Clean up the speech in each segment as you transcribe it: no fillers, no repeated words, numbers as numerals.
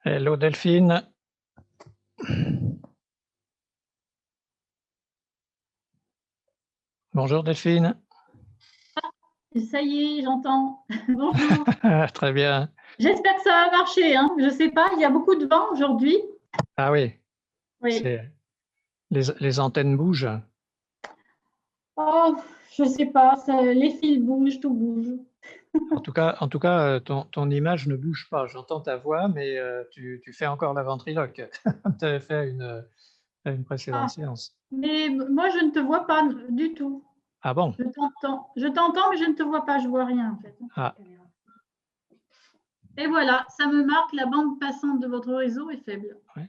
Hello Delphine. Bonjour Delphine. Ça y est, j'entends. Bonjour. Très bien. J'espère que ça va marcher. Hein. Je ne sais pas, il y a beaucoup de vent aujourd'hui. Ah oui, Oui. les antennes bougent. Oh, je ne sais pas, les fils bougent, tout bouge. En tout cas ton image ne bouge pas. J'entends ta voix, mais tu fais encore la ventriloque. Tu avais fait à une précédente séance. Mais moi, je ne te vois pas du tout. Ah bon? Je t'entends, mais je ne te vois pas. Je ne vois rien, en fait. Ah. Et voilà, ça me marque, la bande passante de votre réseau est faible. Ouais.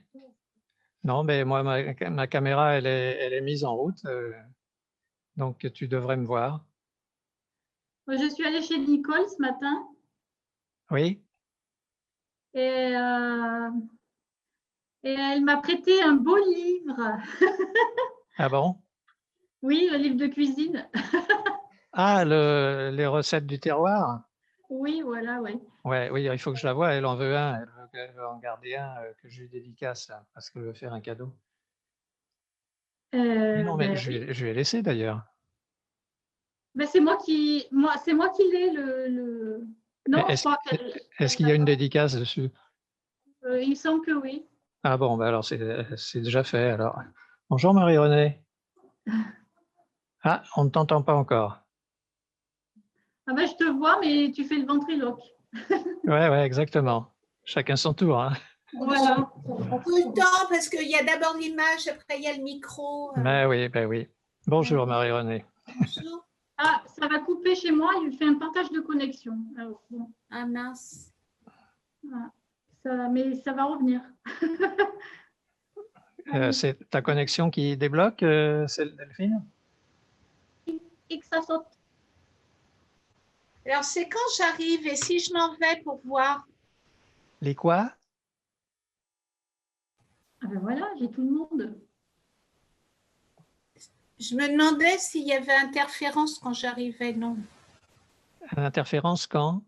Non, mais moi, ma caméra, elle est mise en route, donc tu devrais me voir. Je suis allée chez Nicole ce matin. Oui? Et elle m'a prêté un beau livre. Ah bon? Oui, le livre de cuisine. Ah, les recettes du terroir? Oui, voilà, oui. Ouais, oui, il faut que je la voie. Elle en veut un. Elle veut en garder un que je lui dédicace là, parce qu'elle veut faire un cadeau. Mais non, mais Ben oui. je lui ai laissé d'ailleurs. Ben c'est moi qui l'ai Non, je crois qu'elle Est-ce qu'il y a une dédicace dessus? il me semble que oui. Ah bon, bah alors c'est déjà fait alors. Bonjour Marie-Renée. Ah, on ne t'entend pas encore. Ah ben je te vois, mais tu fais le ventriloque. Ouais, ouais, exactement. Chacun son tour, hein. Voilà. Tout le temps, parce qu'il y a d'abord l'image, après il y a le micro. Ben oui, ben oui. Bonjour Marie-Renée. Bonjour. Ah, ça va couper chez moi, il fait un partage de connexion. Alors, bon. Ah mince. Voilà. Mais ça va revenir. C'est ta connexion qui débloque, celle Delphine? Et que ça saute. Alors c'est quand j'arrive et si je m'en vais pour voir. Les quoi? Ah ben voilà, j'ai tout le monde. Je me demandais s'il y avait interférence quand j'arrivais, non. Interférence quand?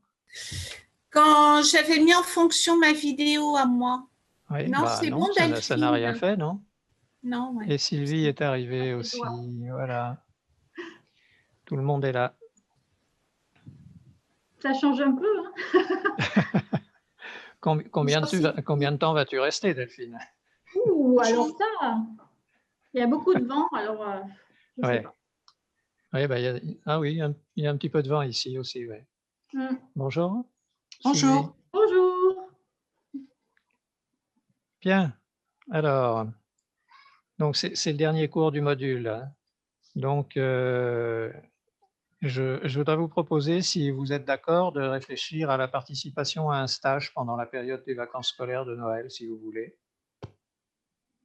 Quand j'avais mis en fonction ma vidéo à moi. Oui, Non, bah c'est non, bon, ça n'a rien Delphine. fait, non? Non, ouais. Et Sylvie est arrivée aussi, voilà. Tout le monde est là. Ça change un peu. Hein. Combien de temps vas-tu rester, Delphine? Ouh, alors ça, il y a beaucoup de vent, alors je ne sais Ouais. pas. Ouais, bah, ah oui, il y a un petit peu de vent ici aussi, ouais. Bonjour. Bonjour. Sylvie. Bonjour. Bien. Alors, donc c'est le dernier cours du module, hein. Donc, je voudrais vous proposer, si vous êtes d'accord, de réfléchir à la participation à un stage pendant la période des vacances scolaires de Noël, si vous voulez.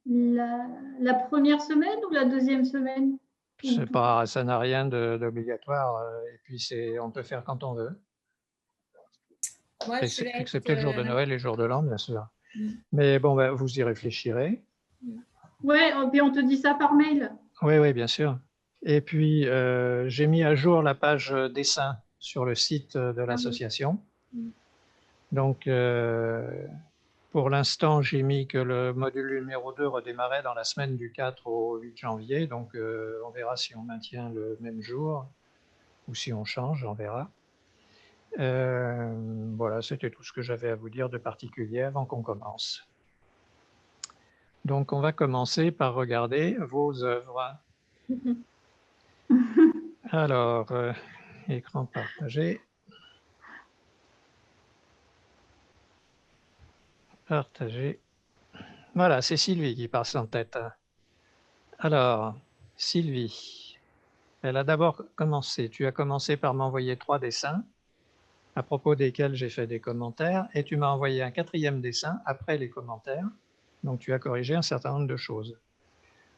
La première semaine ou la deuxième semaine? C'est pas, ça n'a rien d'obligatoire, et puis on peut faire quand on veut. Moi, Excepté le jour de Noël et le jour de l'an, bien sûr. Mais bon, ben, vous y réfléchirez. Oui, et puis on te dit ça par mail. Oui, oui, bien sûr. Et puis, j'ai mis à jour la page dessin sur le site de l'association. Donc, pour l'instant, j'ai mis que le module numéro 2 redémarrait dans la semaine du 4 au 8 janvier. Donc, on verra si on maintient le même jour ou si on change, on verra. Voilà, c'était tout ce que j'avais à vous dire de particulier avant qu'on commence. Donc, on va commencer par regarder vos œuvres. Alors, écran partagé. Partagé. Voilà, c'est Sylvie qui passe en tête. Alors, Sylvie, elle a d'abord commencé. Tu as commencé par m'envoyer 3 dessins à propos desquels j'ai fait des commentaires et tu m'as envoyé un 4e dessin après les commentaires. Donc, tu as corrigé un certain nombre de choses.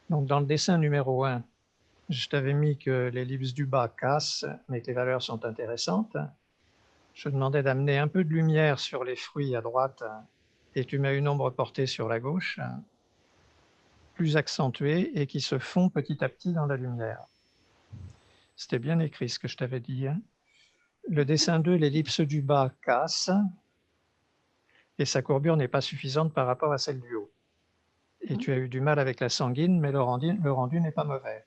Donc, dans le dessin numéro 1, je t'avais mis que l'ellipse du bas casse, mais que les valeurs sont intéressantes. Je demandais d'amener un peu de lumière sur les fruits à droite et tu mets une ombre portée sur la gauche, plus accentuée et qui se fond petit à petit dans la lumière. C'était bien écrit ce que je t'avais dit. Hein. Le dessin 2, l'ellipse du bas casse. et sa courbure n'est pas suffisante par rapport à celle du haut. Et tu as eu du mal avec la sanguine, mais le rendu n'est pas mauvais.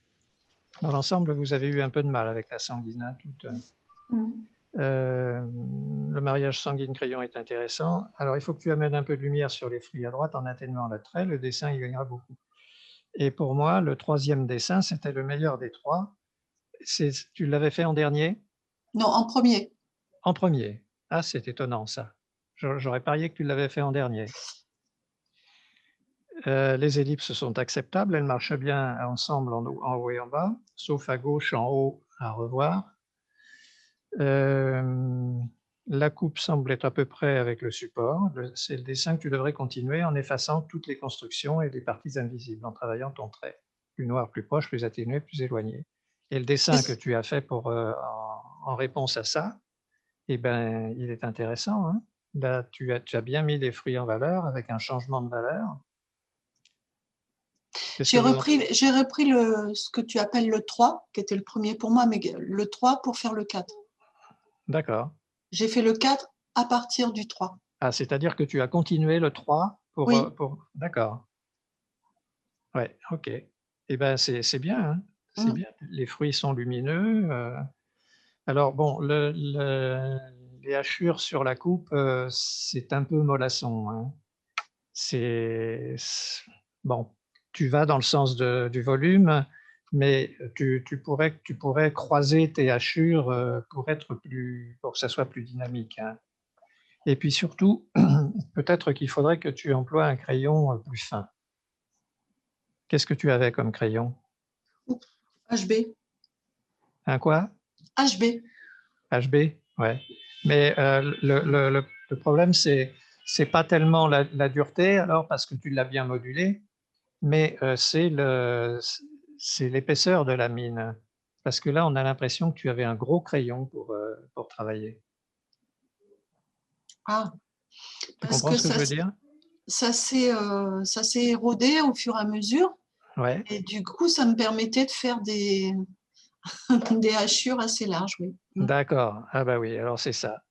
Dans l'ensemble, vous avez eu un peu de mal avec la sanguine. Hein, le mariage sanguine-crayon est intéressant. Alors, il faut que tu amènes un peu de lumière sur les fruits à droite en atténuant le trait. Le dessin, il gagnera beaucoup. Et pour moi, le troisième dessin, c'était le meilleur des trois. Tu l'avais fait en dernier? Non, en premier. En premier. Ah, c'est étonnant, ça. J'aurais parié que tu l'avais fait en dernier. Les ellipses sont acceptables, elles marchent bien ensemble en haut et en bas, sauf à gauche, en haut, à revoir. La coupe semble être à peu près avec le support. C'est le dessin que tu devrais continuer en effaçant toutes les constructions et les parties invisibles, en travaillant ton trait. Plus noir, plus proche, plus atténué, plus éloigné. Et le dessin que tu as fait en réponse à ça, eh ben, il est intéressant. Hein. Là, tu as bien mis les fruits en valeur avec un changement de valeur. J'ai repris ce que tu appelles le 3, qui était le premier pour moi, mais le 3 pour faire le 4. D'accord. J'ai fait le 4 à partir du 3. Ah, c'est-à-dire que tu as continué le 3 pour… Oui. D'accord. Ouais, ok. Eh bien, c'est bien. Hein. C'est bien. Les fruits sont lumineux. Alors, bon, les hachures sur la coupe, c'est un peu mollasson. Hein. Bon, tu vas dans le sens du volume, mais tu pourrais croiser tes hachures pour que ça soit plus dynamique. Hein. Et puis surtout, peut-être qu'il faudrait que tu emploies un crayon plus fin. Qu'est-ce que tu avais comme crayon? HB. Un quoi? HB. HB, ouais. Mais le problème, c'est pas tellement la dureté, alors, parce que tu l'as bien modulé, mais c'est l'épaisseur de la mine. Parce que là, on a l'impression que tu avais un gros crayon pour travailler. Ah, tu comprends ce que je veux dire? Ça s'est érodé au fur et à mesure. Ouais. Et du coup, ça me permettait de faire des hachures assez larges, oui. D'accord. Ah bah oui, alors c'est ça.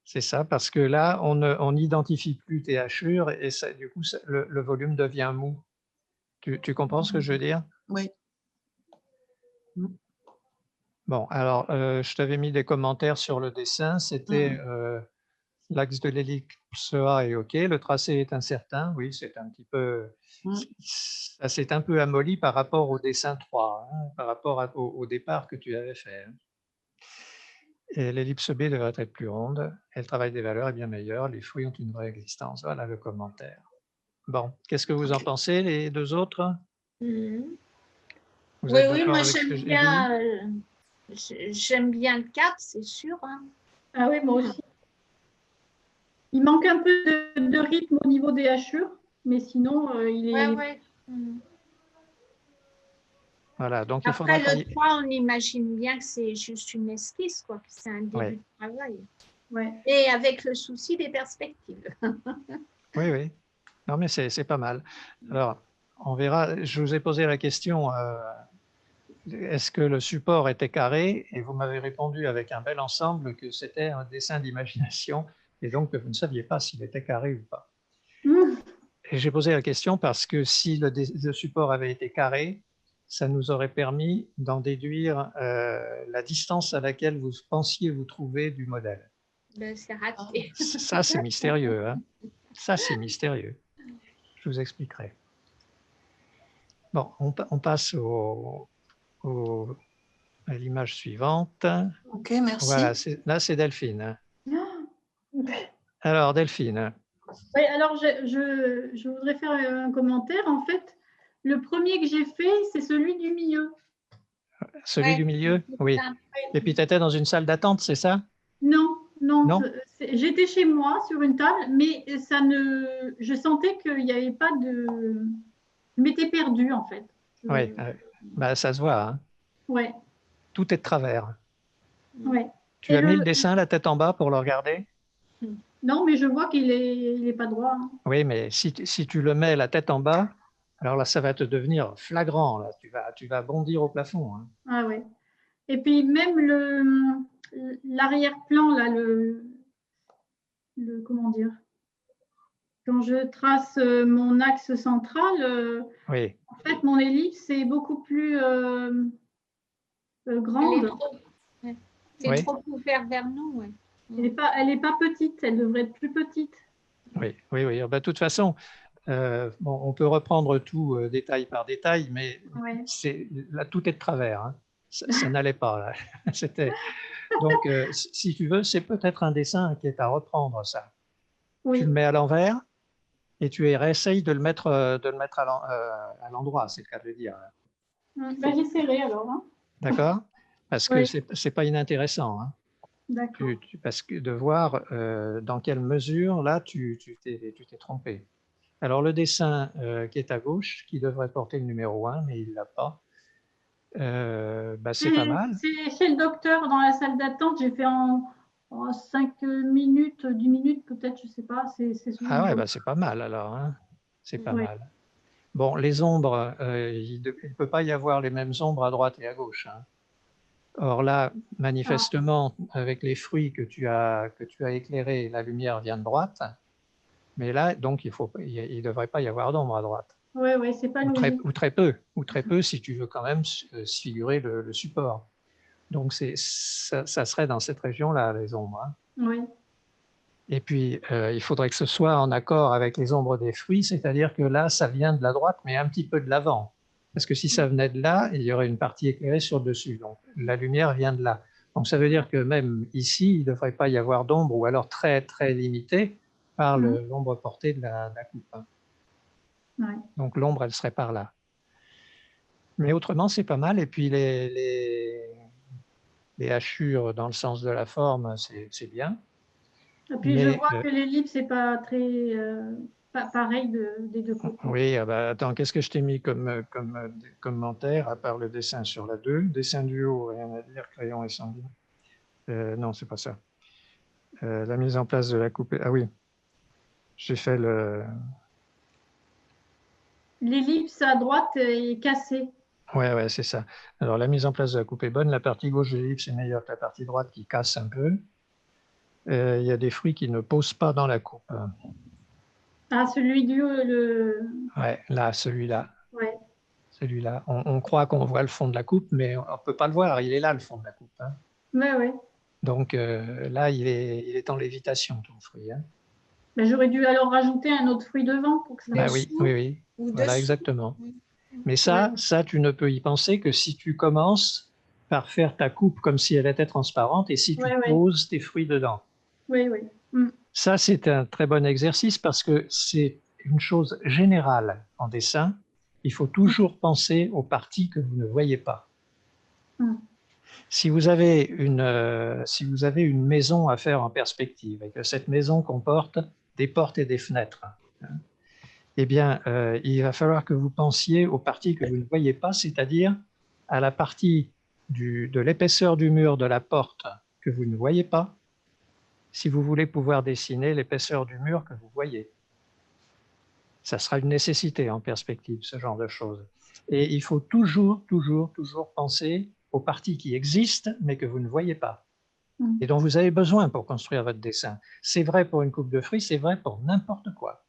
C'est ça, parce que là, on n'identifie plus tes hachures et ça, du coup, le volume devient mou. Tu comprends ce que je veux dire? Oui. Bon, alors, je t'avais mis des commentaires sur le dessin. C'était l'axe de l'ellipse A est OK, le tracé est incertain. Oui, c'est un petit peu… Ça s'est un peu amolli par rapport au dessin 3, hein, par rapport au départ que tu avais fait. Hein. Et l'ellipse B devrait être plus ronde. Et le travail des valeurs est bien meilleur. Les fruits ont une vraie existence. Voilà le commentaire. Bon, qu'est-ce que vous en pensez, les deux autres? Vous êtes Oui, d'accord moi avec ce que j'aime j'ai bien, dit? j'aime bien le 4, c'est sûr. Hein. Ah oui, moi aussi. Il manque un peu de rythme au niveau des hachures, mais sinon, il est… Ouais. Voilà, donc il Après, faudra… le 3, on imagine bien que c'est juste une esquisse, quoi, que c'est un début de travail. Ouais. Et avec le souci des perspectives. Oui, oui. Non, mais c'est pas mal. Alors, on verra. Je vous ai posé la question, est-ce que le support était carré? Et vous m'avez répondu avec un bel ensemble que c'était un dessin d'imagination et donc que vous ne saviez pas s'il était carré ou pas. Et j'ai posé la question parce que si le support avait été carré, ça nous aurait permis d'en déduire la distance à laquelle vous pensiez vous trouver du modèle. C'est raté. Ça, c'est mystérieux. Hein. Ça, c'est mystérieux. Je vous expliquerai. Bon, on passe à l'image suivante. Ok, merci. Voilà, là, c'est Delphine. Alors, Delphine. Oui, alors je voudrais faire un commentaire. En fait, le premier que j'ai fait, c'est celui du milieu. Celui du milieu? Oui. Et puis, tu étais dans une salle d'attente, c'est ça? Non. Non? J'étais chez moi sur une table, mais je sentais qu'il n'y avait pas de… Je m'étais perdue, en fait. Oui, bah, ça se voit. Hein. Ouais. Tout est de travers. Ouais. Tu as mis le dessin la tête en bas pour le regarder? Non, mais je vois qu'il est pas droit. Hein. Oui, mais si tu le mets la tête en bas, alors là, ça va te devenir flagrant. Là. Tu vas bondir au plafond. Hein. Ah ouais. Et puis même l'arrière-plan, là, comment dire? quand je trace mon axe central, Oui, en fait, mon ellipse est beaucoup plus Elle est grande. trop, ouais. C'est Oui. trop ouvert vers nous. Ouais. Elle est pas petite, elle devrait être plus petite. oui, oui, oui. De toute façon, bon, on peut reprendre tout détail par détail, mais Ouais. là, tout est de travers, hein. Ça n'allait pas, là. Donc, si tu veux, c'est peut-être un dessin qui est à reprendre, ça. Oui. Tu le mets à l'envers et tu réessayes de le mettre à l'endroit, c'est le cas de le dire. Ben, j'essaierai alors. Hein. D'accord? Parce que Oui, c'est pas inintéressant, hein. d'accord. Parce que de voir dans quelle mesure, là, tu t'es trompé. Alors, le dessin qui est à gauche, qui devrait porter le numéro 1, mais il ne l'a pas, bah, c'est pas mal. C'est chez le docteur dans la salle d'attente. J'ai fait en 5 minutes, 10 minutes peut-être, je ne sais pas. C'est Ah ouais, souvent. bah, c'est pas mal alors, hein. C'est pas Oui. mal. Bon, les ombres, il ne peut pas y avoir les mêmes ombres à droite et à gauche, hein. Or là, manifestement, avec les fruits que tu as éclairés, la lumière vient de droite. Mais là, donc, il ne devrait pas y avoir d'ombre à droite. Oui, oui, c'est pas Ou logique. ou très peu si tu veux quand même se figurer le support. Donc, ça serait dans cette région-là, les ombres, hein. Oui. Et puis, il faudrait que ce soit en accord avec les ombres des fruits, c'est-à-dire que là, ça vient de la droite, mais un petit peu de l'avant. Parce que si ça venait de là, il y aurait une partie éclairée sur le dessus. Donc, la lumière vient de là. Donc, ça veut dire que même ici, il ne devrait pas y avoir d'ombre, ou alors très, très limité par l'ombre portée de la coupe, hein. Ouais. Donc, l'ombre, elle serait par là. Mais autrement, c'est pas mal. Et puis, les hachures dans le sens de la forme, c'est bien. Et puis je vois que l'ellipse n'est pas très pareil des deux côtés. Oui, ah bah, attends, qu'est-ce que je t'ai mis comme commentaire, à part le dessin sur la 2? Dessin du haut, rien à dire, crayon et sanguine. Non, c'est pas ça. La mise en place de la coupe. Ah oui, j'ai fait le. L'ellipse à droite est cassée. Ouais, c'est ça. Alors, la mise en place de la coupe est bonne. La partie gauche de l'ellipse est meilleure que la partie droite qui casse un peu. Il y a des fruits qui ne posent pas dans la coupe. Ah, celui du haut, Ouais, là, celui-là. Ouais. Celui-là. On croit qu'on voit le fond de la coupe, mais on ne peut pas le voir. Il est là, le fond de la coupe, hein. Ouais. Donc là, il est en lévitation, ton fruit, hein. Mais j'aurais dû alors rajouter un autre fruit devant pour que ça. Ah oui. Ou Voilà, dessous. exactement. Mais ça, tu ne peux y penser que si tu commences par faire ta coupe comme si elle était transparente et si tu poses tes fruits dedans. Oui. Ça, c'est un très bon exercice parce que c'est une chose générale en dessin. Il faut toujours penser aux parties que vous ne voyez pas. Si vous avez une maison à faire en perspective et que cette maison comporte des portes et des fenêtres, hein, eh bien, il va falloir que vous pensiez aux parties que vous ne voyez pas, c'est-à-dire à la partie de l'épaisseur du mur de la porte que vous ne voyez pas, si vous voulez pouvoir dessiner l'épaisseur du mur que vous voyez. Ça sera une nécessité en perspective, ce genre de choses. Et il faut toujours penser aux parties qui existent, mais que vous ne voyez pas, et dont vous avez besoin pour construire votre dessin. C'est vrai pour une coupe de fruits, c'est vrai pour n'importe quoi.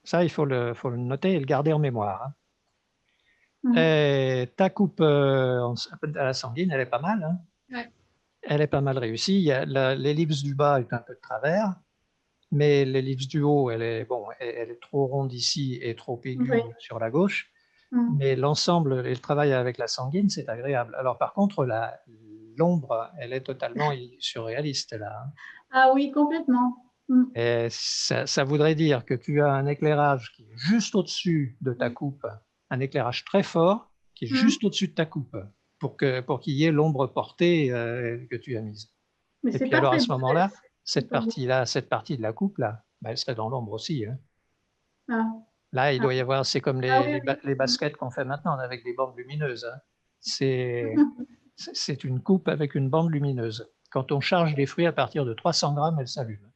Ça, il faut le noter et le garder en mémoire, hein. Et ta coupe à la sanguine, elle est pas mal, hein. Ouais. Elle est pas mal réussie. L'ellipse du bas est un peu de travers, mais l'ellipse du haut, elle est trop ronde ici et trop aiguë sur la gauche. Mais l'ensemble et le travail avec la sanguine, c'est agréable. Alors par contre, l'ombre, elle est totalement surréaliste là, hein. Ah oui, complètement. Et ça voudrait dire que tu as un éclairage qui est juste au-dessus de ta coupe, un éclairage très fort qui est juste au-dessus de ta coupe pour qu'il y ait l'ombre portée que tu as mise. Mais et puis alors à ce moment-là, cette partie de la coupe là, bah, elle serait dans l'ombre aussi, hein. Là, il doit y avoir, c'est comme les baskets qu'on fait maintenant avec des bandes lumineuses, hein. C'est une coupe avec une bande lumineuse. Quand on charge les fruits à partir de 300 grammes, elle s'allume.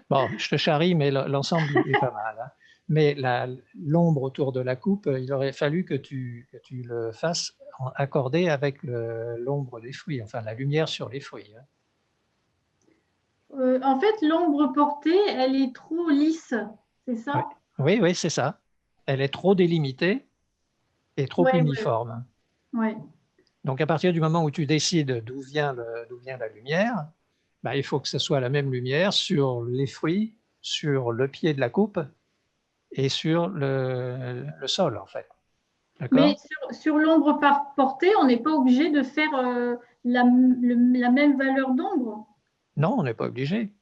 Bon, je te charrie, mais l'ensemble est pas mal, hein. Mais l'ombre autour de la coupe, il aurait fallu que tu le fasses accordé avec l'ombre des fruits, enfin la lumière sur les fruits, hein. En fait, l'ombre portée, elle est trop lisse, c'est ça? Oui, oui, c'est ça. Elle est trop délimitée et trop Ouais, ouais, uniforme. ouais. Donc, à partir du moment où tu décides d'où vient la lumière, bah, il faut que ce soit la même lumière sur les fruits, sur le pied de la coupe et sur le sol, en fait. Mais D'accord? sur l'ombre portée, on n'est pas obligé de faire la même valeur d'ombre. Non, on n'est pas obligé.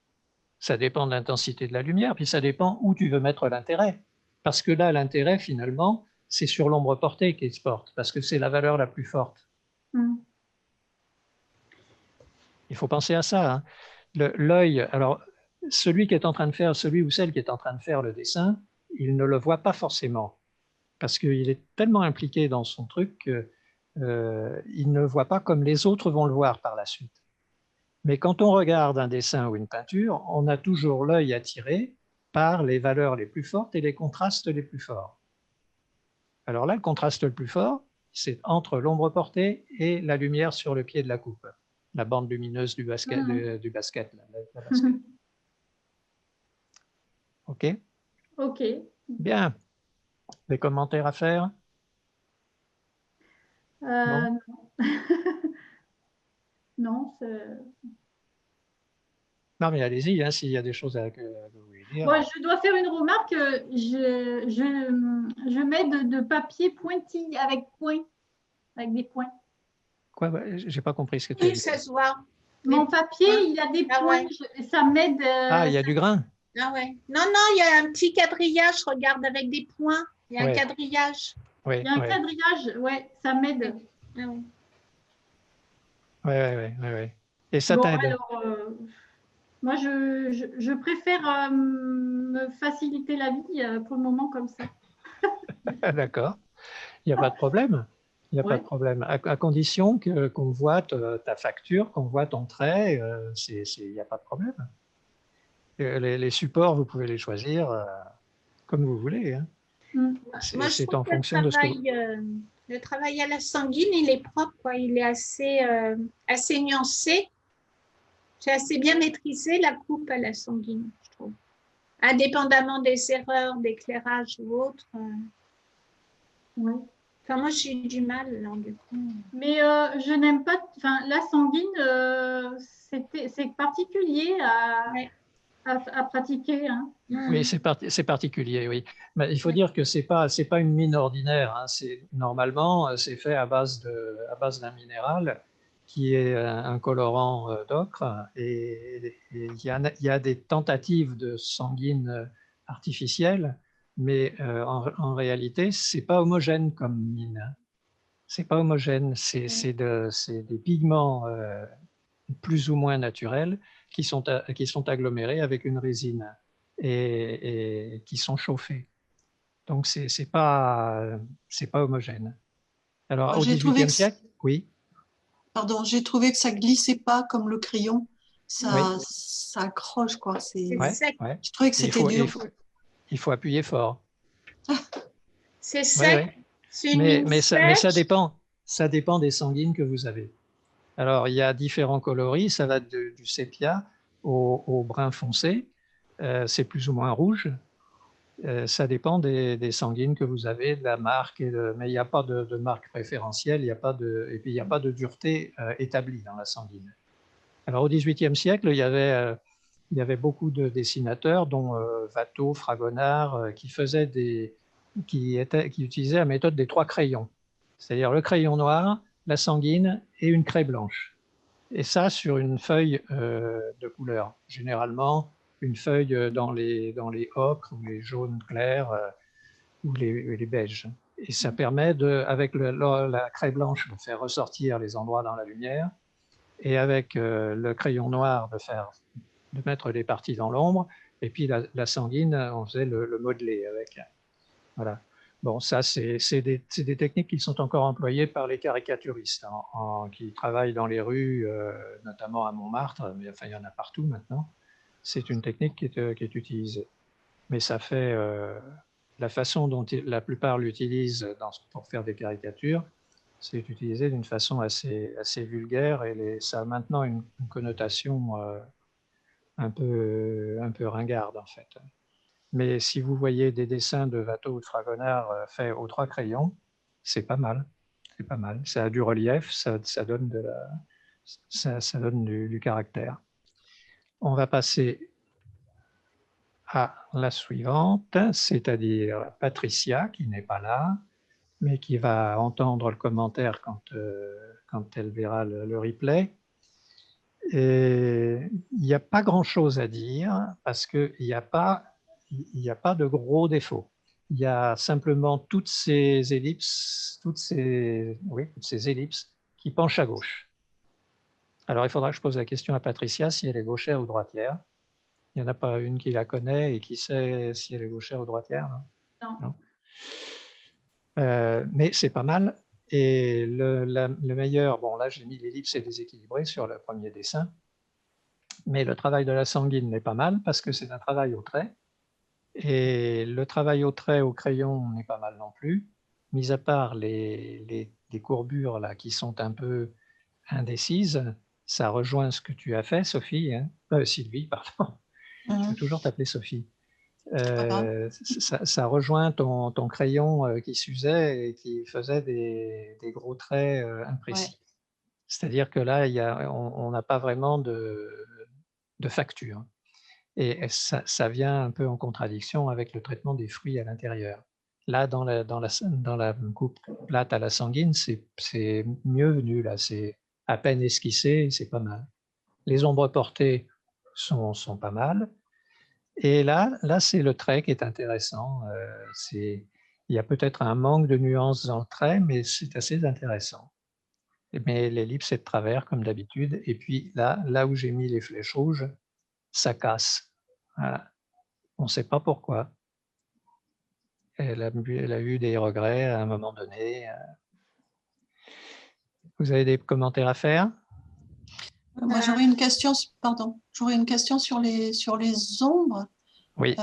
Ça dépend de l'intensité de la lumière, puis ça dépend où tu veux mettre l'intérêt. Parce que là, l'intérêt, finalement, c'est sur l'ombre portée qu'il se porte, parce que c'est la valeur la plus forte. Hmm. Il faut penser à ça, hein. L'œil, alors, celui ou celle qui est en train de faire le dessin, il ne le voit pas forcément, parce qu'il est tellement impliqué dans son truc qu'il ne voit pas comme les autres vont le voir par la suite. Mais quand on regarde un dessin ou une peinture, on a toujours l'œil attiré par les valeurs les plus fortes et les contrastes les plus forts. Alors là, le contraste le plus fort, c'est entre l'ombre portée et la lumière sur le pied de la coupe, la bande lumineuse du basket. La basket. OK? Ok. Bien. Des commentaires à faire? Non? Non. Non, Non, mais allez-y, hein, s'il y a des choses que vous voulez dire. bon, je dois faire une remarque. Je mets de papier pointillé avec points, avec des points. Quoi? J'ai pas compris ce que tu as Oui, dit. ça se voit. Mon papier, il a des Ah points. ouais. Ça m'aide. Ah, il y a du grain? Ah ouais. Non, non, il y a un petit quadrillage, regarde, avec des points. Il y a un Ouais, quadrillage. oui, Il y a un oui. quadrillage. Ouais, ça m'aide. Ah ouais. Oui. Et ça Bon, t'aide? alors, moi, je préfère me faciliter la vie pour le moment comme ça. D'accord. Il n'y a pas de problème. Il n'y a pas de Ouais. problème. À condition qu'on voit ta facture, qu'on voit ton trait, il n'y a pas de problème. Les supports, vous pouvez les choisir comme vous voulez, hein. Mm. Moi, je C'est trouve en que fonction de ce que... le travail à la sanguine, il est propre, quoi. Il est assez nuancé. C'est assez bien maîtrisé, la coupe à la sanguine, je trouve. Indépendamment des erreurs d'éclairage ou autre. Ouais. Enfin, moi, j'ai eu du mal, alors, du coup. Mais je n'aime pas. Enfin, la sanguine, c'est particulier Ouais. à pratiquer, hein. Oui, Mm. c'est particulier, oui. Mais il faut dire que c'est pas une mine ordinaire, hein. Normalement, c'est fait à base d'un minéral qui est un colorant d'ocre. Et il y a des tentatives de sanguine artificielle, mais en réalité, c'est pas homogène comme mine, hein. C'est pas homogène, c'est des pigments plus ou moins naturels qui sont agglomérés avec une résine et qui sont chauffés. Donc, c'est pas homogène. Alors, Moi, au j'ai trouvé XVIIIe que, siècle, oui, pardon, j'ai trouvé que ça glissait pas comme le crayon. oui, Ça accroche, quoi. C'est ouais, sec. ouais. Je trouvais que Il c'était faut, dur. il faut appuyer fort. C'est Oui, sec. oui. C'est une mine Mais ça sèche. dépend. Ça dépend des sanguines que vous avez. Alors, il y a différents coloris. Ça va du sépia au brun foncé. C'est plus ou moins rouge. Ça dépend des sanguines que vous avez, de la marque, mais il n'y a pas de marque préférentielle, et puis il n'y a pas de dureté établie dans la sanguine. Alors au XVIIIe siècle, il y avait beaucoup de dessinateurs, dont Watteau, Fragonard, qui utilisaient la méthode des trois crayons, c'est-à-dire le crayon noir, la sanguine et une craie blanche. Et ça sur une feuille de couleur, généralement une feuille dans les ocres ou les jaunes clairs ou les beiges. Et ça permet, avec la craie blanche, de faire ressortir les endroits dans la lumière, et avec le crayon noir, de mettre les parties dans l'ombre, et puis la sanguine, on faisait le modeler avec. Voilà. Bon, ça, c'est des techniques qui sont encore employées par les caricaturistes qui travaillent dans les rues, notamment à Montmartre, mais enfin, il y en a partout maintenant. C'est une technique qui est utilisée. Mais ça fait la façon dont la plupart l'utilisent pour faire des caricatures, c'est utilisé d'une façon assez vulgaire et ça a maintenant une connotation un peu ringarde en fait. Mais si vous voyez des dessins de Watteau ou de Fragonard faits aux 3 crayons, c'est pas mal. C'est pas mal. Ça a du relief, ça donne, ça donne du caractère. On va passer à la suivante, c'est-à-dire Patricia, qui n'est pas là, mais qui va entendre le commentaire quand elle verra le replay. Et il n'y a pas grand-chose à dire parce qu'il n'y a pas de gros défauts. Il y a simplement toutes ces ellipses, toutes ces ellipses qui penchent à gauche. Alors, il faudra que je pose la question à Patricia si elle est gauchère ou droitière. Il n'y en a pas une qui la connaît et qui sait si elle est gauchère ou droitière. Non. Mais c'est pas mal. Et le meilleur, bon là j'ai mis l'ellipse est déséquilibrée sur le premier dessin, mais le travail de la sanguine n'est pas mal parce que c'est un travail au trait. Et le travail au trait au crayon n'est pas mal non plus, mis à part les courbures là, qui sont un peu indécises. Ça rejoint ce que tu as fait, Sophie, hein Sylvie, pardon. Je vais toujours t'appeler Sophie. Ça rejoint ton crayon qui s'usait et qui faisait des gros traits imprécis. Ouais. C'est-à-dire que là, on n'a pas vraiment de facture. Et ça vient un peu en contradiction avec le traitement des fruits à l'intérieur. Là, dans la coupe plate à la sanguine, c'est mieux venu. Là, c'est à peine esquissé, c'est pas mal. Les ombres portées sont pas mal. Et là c'est le trait qui est intéressant. Il y a peut-être un manque de nuances dans le trait, mais c'est assez intéressant. Mais l'ellipse est de travers, comme d'habitude. Et puis là où j'ai mis les flèches rouges, ça casse. Voilà. On ne sait pas pourquoi. Elle a eu des regrets à un moment donné. Vous avez des commentaires à faire? Moi, j'aurais une question, pardon, j'aurais une question sur les ombres. Oui.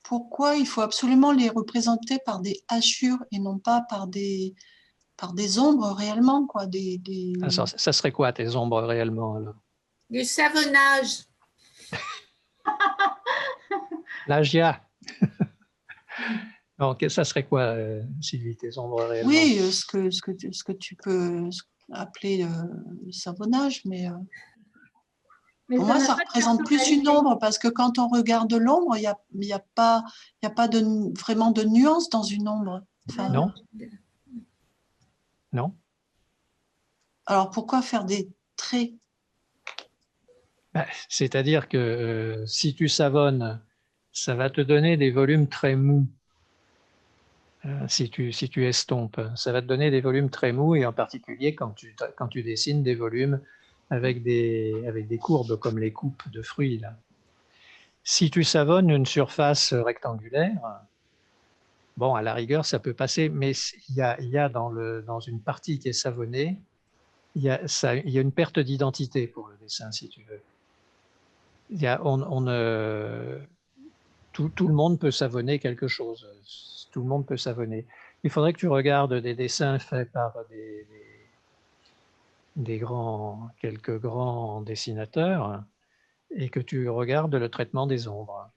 Pourquoi il faut absolument les représenter par des hachures et non pas par des ombres réellement, quoi, Alors, ça serait quoi tes ombres réellement alors? Du savonnage. Plagiat. Donc, ça serait quoi, Sylvie, tes ombres réellement? Oui, ce que tu peux appeler savonnage, mais pour moi, ça représente plus une ombre parce que quand on regarde l'ombre, il n'y a pas vraiment de nuance dans une ombre. Enfin, non. Non. Alors, pourquoi faire des traits? C'est-à-dire que si tu savonnes, ça va te donner des volumes très mous. Si tu estompes, ça va te donner des volumes très mous et en particulier quand tu dessines des volumes avec des courbes comme les coupes de fruits. Là. Si tu savonnes une surface rectangulaire, bon, à la rigueur, ça peut passer, mais il y a dans une partie qui est savonnée, il y a une perte d'identité pour le dessin, si tu veux. Tout le monde peut savonner quelque chose. Tout le monde peut savonner. Il faudrait que tu regardes des dessins faits par quelques grands dessinateurs et que tu regardes le traitement des ombres.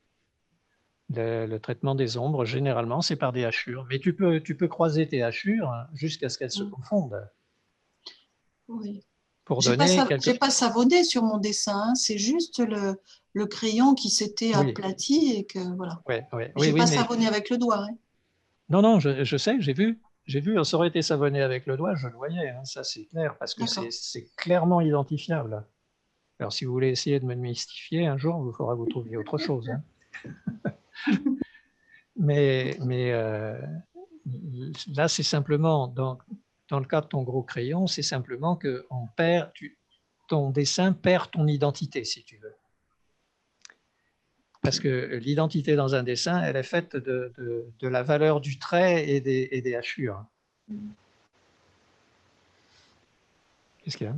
Le traitement des ombres, généralement, c'est par des hachures. Mais tu peux croiser tes hachures jusqu'à ce qu'elles se confondent. Oui. Pour j'ai donner pas savonné sur mon dessin, hein. C'est juste le crayon qui s'était aplati et que voilà. J'ai pas savonné avec le doigt. Hein. Non, je sais, j'ai vu. Ça aurait été savonné avec le doigt, je le voyais, hein, ça c'est clair, parce que c'est clairement identifiable. Alors si vous voulez essayer de me mystifier, un jour, il faudra vous trouver autre chose. Hein. mais là, c'est simplement, dans le cas de ton gros crayon, c'est simplement que ton dessin perd ton identité, si tu veux. Parce que l'identité dans un dessin, elle est faite de la valeur du trait et des hachures. Qu'est-ce qu'il y a?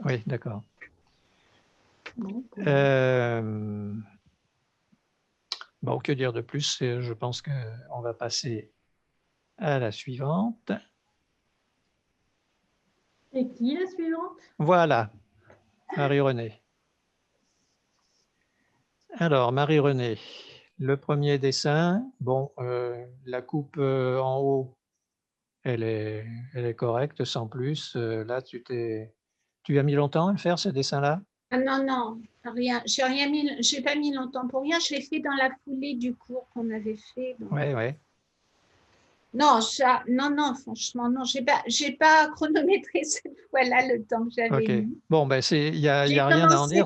Oui, d'accord. Bon, que dire de plus? Je pense qu'on va passer à la suivante. C'est qui la suivante? Voilà. Marie-Renée. Alors, Marie-Renée, le premier dessin, bon, la coupe en haut, elle est correcte, sans plus. Là, tu as mis longtemps à le faire, ce dessin-là? Ah non, non, rien. J'ai pas mis longtemps pour rien. Je l'ai fait dans la foulée du cours qu'on avait fait. Donc. Oui, oui. Non, non, franchement, non. J'ai pas chronométré cette fois-là le temps que j'avais mis. Bon, ben il y a rien à en dire.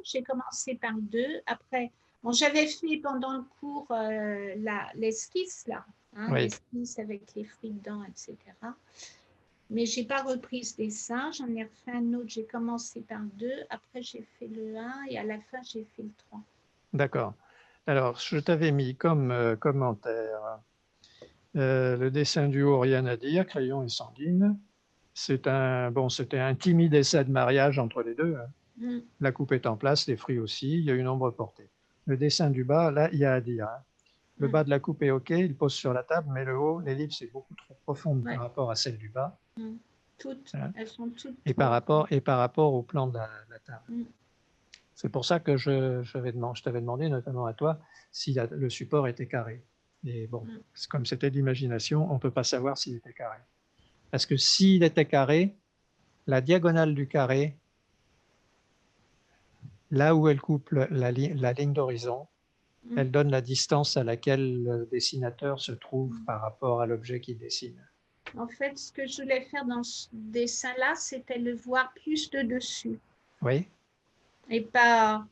J'ai commencé par le 2. Après, bon, j'avais fait pendant le cours l'esquisse, là. Hein, oui. L'esquisse avec les fruits dedans, etc. Mais je n'ai pas repris ce dessin. J'en ai refait un autre. J'ai commencé par le 2. Après, j'ai fait le 1 et à la fin, j'ai fait le 3. D'accord. Alors, je t'avais mis comme commentaire le dessin du haut, rien à dire, crayon et sanguine. C'était un timide essai de mariage entre les deux. Hein. La coupe est en place, les fruits aussi, il y a une ombre portée. Le dessin du bas, là, il y a à dire. Hein. Le bas de la coupe est OK, il pose sur la table, mais le haut, l'ellipse est beaucoup trop profonde par rapport à celle du bas. Toutes, hein. elles sont toutes. Et par rapport au plan de la table. C'est pour ça que je t'avais demandé, notamment à toi, si le support était carré. Et bon, comme c'était de l'imagination, on ne peut pas savoir s'il était carré. Parce que s'il était carré, la diagonale du carré, là où elle coupe la ligne d'horizon, elle donne la distance à laquelle le dessinateur se trouve par rapport à l'objet qu'il dessine. En fait, ce que je voulais faire dans ce dessin-là, c'était le voir plus de dessus. Oui. Et pas...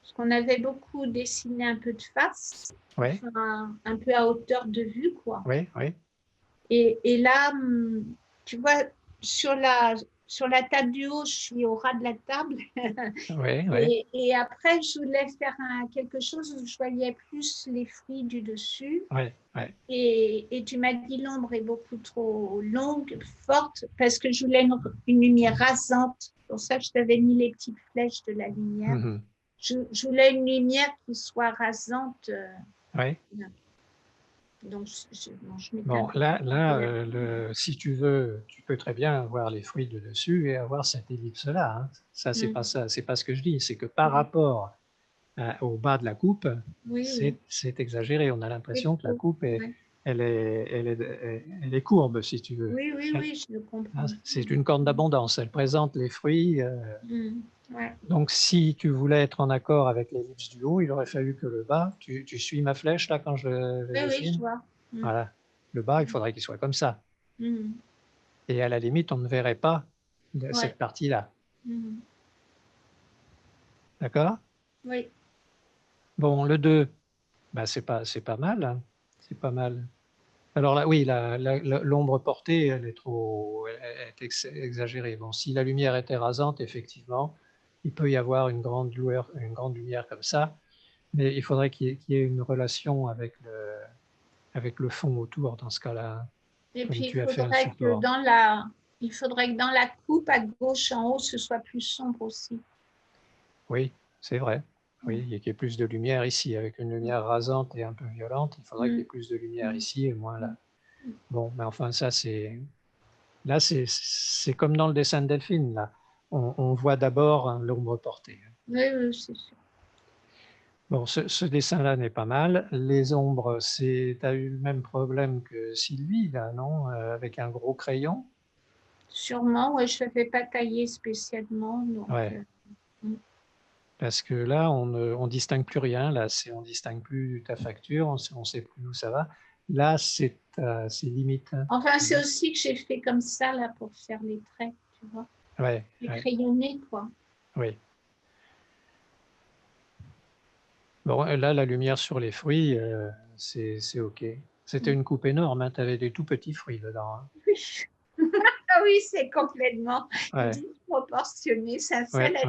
Parce qu'on avait beaucoup dessiné un peu de face, oui. Enfin, un peu à hauteur de vue, quoi. Oui, oui. Et là, tu vois, sur la table du haut, je suis au ras de la table. Oui, oui. Et après, je voulais faire quelque chose où je voyais plus les fruits du dessus. Oui, oui. Et tu m'as dit l'ombre est beaucoup trop longue, forte, parce que je voulais une lumière rasante. Pour ça, je t'avais mis les petites flèches de la lumière. Je voulais une lumière qui soit rasante. Oui. Donc, bon, là si tu veux, tu peux très bien avoir les fruits de dessus et avoir cette ellipse-là. Hein. Ça, c'est pas ça, c'est pas ce que je dis. C'est que par rapport au bas de la coupe, c'est exagéré. On a l'impression que la coupe elle est courbe, si tu veux. Oui, je le comprends. C'est une corne d'abondance. Elle présente les fruits. Donc, si tu voulais être en accord avec l'ellipse du haut, il aurait fallu que le bas, tu suis ma flèche là quand je le dessine? Oui, je vois. Voilà. Le bas, il faudrait qu'il soit comme ça. Et à la limite, on ne verrait pas cette partie-là. D'accord? Oui. Bon, le 2, bah, c'est pas mal. Hein. C'est pas mal. Alors là, oui, l'ombre portée, elle est exagérée. Bon, si la lumière était rasante, effectivement, il peut y avoir une grande lumière comme ça, mais il faudrait qu'il y ait une relation avec le fond autour dans ce cas-là. Et puis, il faudrait que dans la coupe, à gauche, en haut, ce soit plus sombre aussi. Oui, c'est vrai. Oui, il y ait plus de lumière ici. Avec une lumière rasante et un peu violente, il faudrait qu'il y ait plus de lumière ici et moins là. Bon, mais enfin, ça, c'est comme dans le dessin de Delphine, là. On voit d'abord l'ombre portée. Oui, c'est sûr. Bon, ce dessin-là n'est pas mal. Les ombres, tu as eu le même problème que Sylvie, là, non? Avec un gros crayon? Sûrement, oui, je ne l'avais pas taillé spécialement. Donc, Parce que là, on ne distingue plus rien. Là, on ne distingue plus ta facture, on ne sait plus où ça va. Là, c'est limite. Enfin, c'est aussi que j'ai fait comme ça, là, pour faire les traits, tu vois. Les crayonnés, quoi. Oui. Bon, là, la lumière sur les fruits, c'est OK. C'était une coupe énorme, hein, tu avais des tout petits fruits dedans. Hein. Oui, oui, c'est complètement disproportionné, ça fait la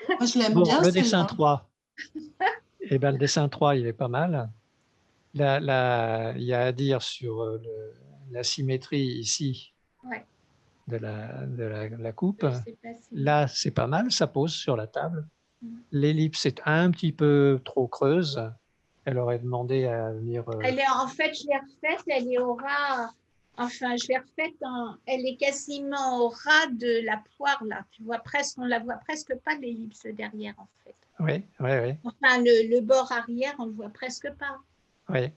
Moi, je l'aime bien, le dessin 3. Eh ben, le dessin 3, il est pas mal. Il y a à dire sur la symétrie ici de la coupe. Là, c'est pas mal, ça pose sur la table. L'ellipse est un petit peu trop creuse. Elle aurait demandé à venir... en fait, je l'ai refaite, elle est au ras Enfin, je l'ai refaite, elle est quasiment au ras de la poire, là. Tu vois, presque, on la voit presque pas, l'ellipse derrière, en fait. Oui, oui, oui. Enfin, le bord arrière, on le voit presque pas. Oui.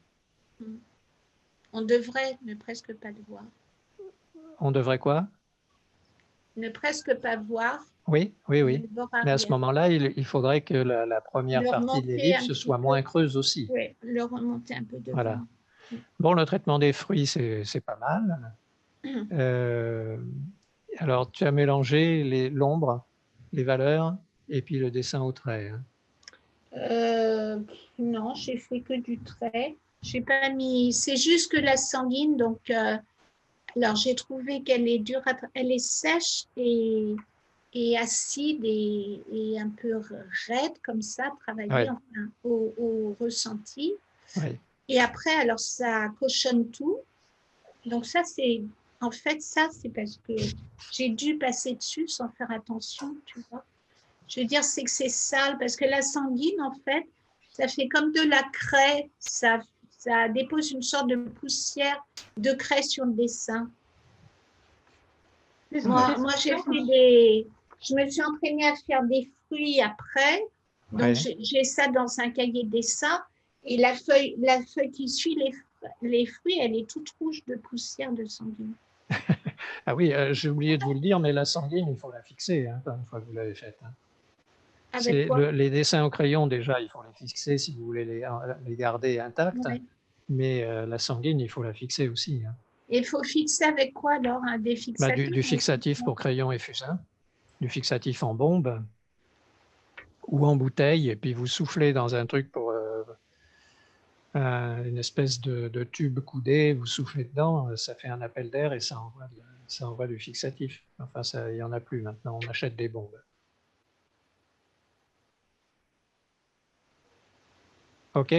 On devrait ne presque pas le voir. On devrait quoi? Ne presque pas voir Oui, oui, le oui. bord Mais à ce arrière. moment-là, il faudrait que la première Le partie de remonter un l'ellipse petit soit peu. moins creuse aussi. Oui, le remonter un peu devant. Voilà. Bon, le traitement des fruits, c'est pas mal. Alors, tu as mélangé l'ombre, les valeurs, et puis le dessin au trait. Hein. Non, j'ai fait que du trait. J'ai pas mis. C'est juste que la sanguine, donc. Alors, j'ai trouvé qu'elle est dure, elle est sèche et acide et un peu raide comme ça, travaillée Ouais, enfin, au ressenti. ouais. Et après, alors ça cochonne tout. Donc ça, c'est en fait ça, c'est parce que j'ai dû passer dessus sans faire attention, tu vois. Je veux dire, c'est que c'est sale parce que la sanguine, en fait, ça fait comme de la craie, ça dépose une sorte de poussière de craie sur le dessin. Moi j'ai fait je me suis entraînée à faire des fruits après. Donc, Ouais. j'ai ça dans un cahier de dessin. Et la feuille qui suit les fruits, elle est toute rouge de poussière de sanguine. Ah oui, j'ai oublié de vous le dire, mais la sanguine, il faut la fixer hein, une fois que vous l'avez faite. Hein. Avec quoi? Les dessins au crayon, déjà, il faut les fixer si vous voulez les garder intacts. Ouais. Mais la sanguine, il faut la fixer aussi. Hein. Et il faut fixer avec quoi alors? Des Bah, fixateurs? du fixatif pour crayon et fusain, du fixatif en bombe ou en bouteille, et puis vous soufflez dans un truc pour une espèce de tube coudé, vous soufflez dedans, ça fait un appel d'air et ça envoie du fixatif. Enfin, il n'y en a plus maintenant, on achète des bombes. OK?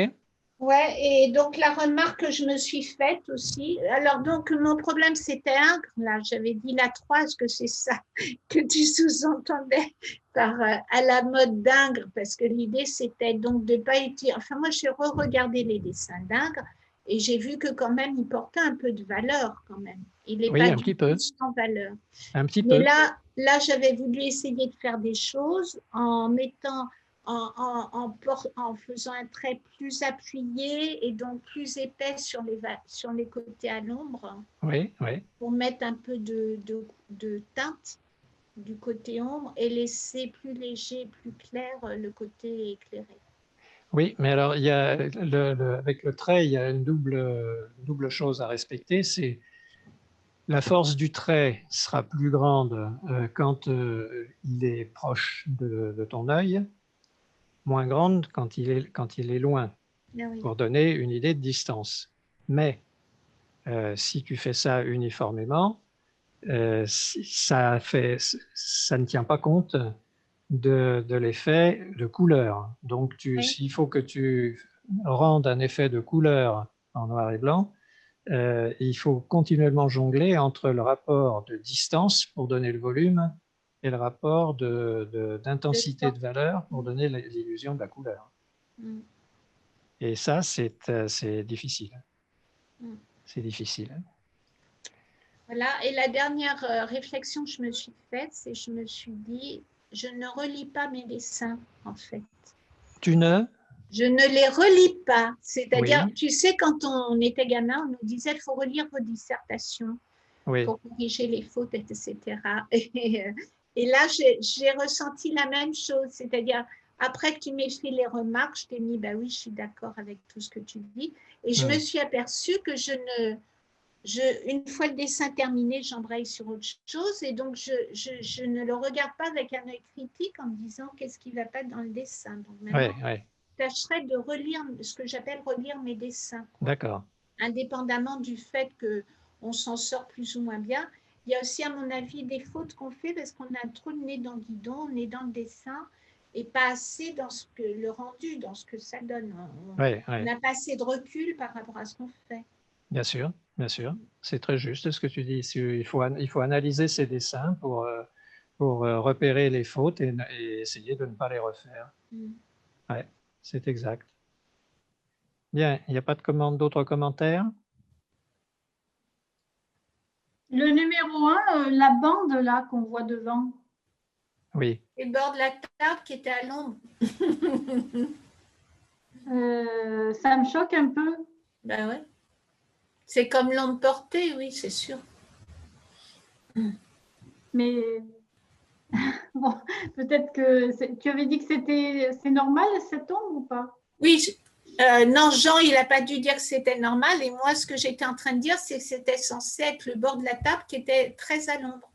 Ouais, et donc la remarque que je me suis faite aussi, alors donc mon problème c'était Ingres, là j'avais dit la 3, est-ce que c'est ça que tu sous-entendais par à la mode d'Ingres, parce que l'idée c'était donc de ne pas utiliser, enfin moi j'ai re-regardé les dessins d'Ingres et j'ai vu que quand même il portait un peu de valeur quand même, il n'est Oui, pas un du petit tout peu. sans valeur. Un petit Mais peu. là j'avais voulu essayer de faire des choses en mettant en faisant un trait plus appuyé et donc plus épais sur les côtés à l'ombre Oui, oui. pour mettre un peu de teinte du côté ombre et laisser plus léger, plus clair le côté éclairé. Oui, mais alors, il y a avec le trait, il y a une double chose à respecter. C'est la force du trait sera plus grande quand il est proche de ton œil, moins grande quand il est loin, Ah oui. pour donner une idée de distance. Mais si tu fais ça uniformément, ça ne tient pas compte de l'effet de couleur. Donc, Oui. s'il faut que tu rendes un effet de couleur en noir et blanc, il faut continuellement jongler entre le rapport de distance pour donner le volume et le rapport d'intensité de valeur pour donner l'illusion de la couleur. Mm. Et ça, c'est difficile. Mm. C'est difficile. Voilà. Et la dernière réflexion que je me suis faite, c'est que je me suis dit, je ne relis pas mes dessins, en fait. Tu ne? Je ne les relis pas. C'est-à-dire, Oui, tu sais, quand on était gamin, on nous disait qu'il faut relire vos dissertations oui. pour corriger les fautes, etc. Et là, j'ai ressenti la même chose. C'est-à-dire, après que tu m'aies fait les remarques, je t'ai mis, bah oui, je suis d'accord avec tout ce que tu dis. Et je me suis aperçue que une fois le dessin terminé, j'embraye sur autre chose. Et donc, je ne le regarde pas avec un œil critique en me disant qu'est-ce qui ne va pas dans le dessin. Donc maintenant, Oui. je tâcherai de relire ce que j'appelle relire mes dessins. D'accord. Indépendamment du fait qu'on s'en sort plus ou moins bien. Il y a aussi, à mon avis, des fautes qu'on fait parce qu'on a trop le nez dans le guidon, on est dans le dessin et pas assez dans le rendu, dans ce que ça donne. On n'a pas assez de recul par rapport à ce qu'on fait. Bien sûr, bien sûr. C'est très juste ce que tu dis. Il faut analyser ces dessins pour repérer les fautes et essayer de ne pas les refaire. Oui, c'est exact. Bien, il n'y a pas d'autres commentaires? Le numéro 1, la bande là qu'on voit devant. Oui. Et le bord de la table qui était à l'ombre. Ça me choque un peu. Ben ouais. C'est comme l'ombre portée, oui, c'est sûr. Mais bon, peut-être que tu avais dit que c'est normal cette ombre ou pas? Oui, non, Jean, il n'a pas dû dire que c'était normal. Et moi, ce que j'étais en train de dire, c'est que c'était censé être le bord de la table qui était très à l'ombre.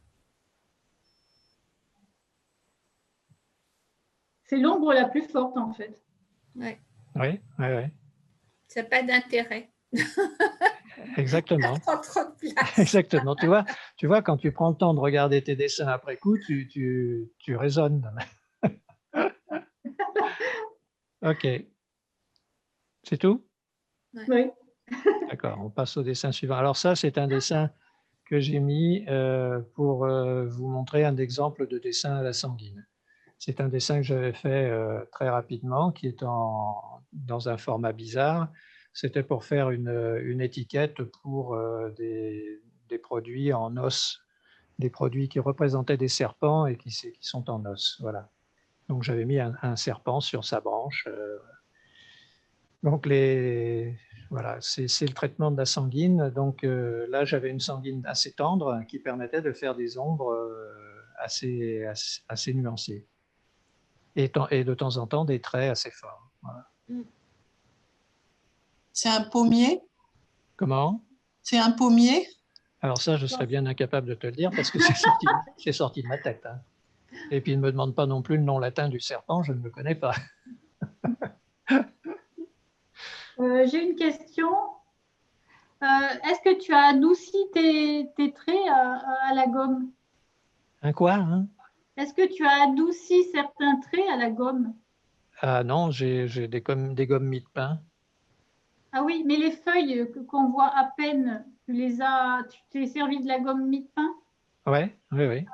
C'est l'ombre la plus forte en fait. Ouais. Oui, oui, oui. Ça n'a pas d'intérêt. Exactement. Ça prend trop de place. Exactement. Tu vois, quand tu prends le temps de regarder tes dessins après coup, tu raisonnes. Ok. C'est tout? Oui. D'accord, on passe au dessin suivant. Alors ça, c'est un dessin que j'ai mis pour vous montrer un exemple de dessin à la sanguine. C'est un dessin que j'avais fait très rapidement, qui est dans un format bizarre. C'était pour faire une étiquette pour des produits en os, des produits qui représentaient des serpents et qui sont en os. Voilà. Donc j'avais mis un serpent sur sa branche. Donc voilà, c'est le traitement de la sanguine. Donc là, j'avais une sanguine assez tendre qui permettait de faire des ombres assez nuancées. Et de temps en temps, des traits assez forts. Voilà. C'est un pommier? Comment? C'est un pommier? Alors ça, je serais bien incapable de te le dire parce que c'est sorti de ma tête. Hein. Et puis, ne me demande pas non plus le nom latin du serpent, je ne le connais pas. J'ai une question. Est-ce que tu as adouci tes traits à la gomme? Un quoi, hein? Est-ce que tu as adouci certains traits à la gomme? Ah non, j'ai des gommes mie de pain. Ah oui, mais les feuilles qu'on voit à peine, tu t'es servi de la gomme mie-de-pain? Ouais, oui, oui.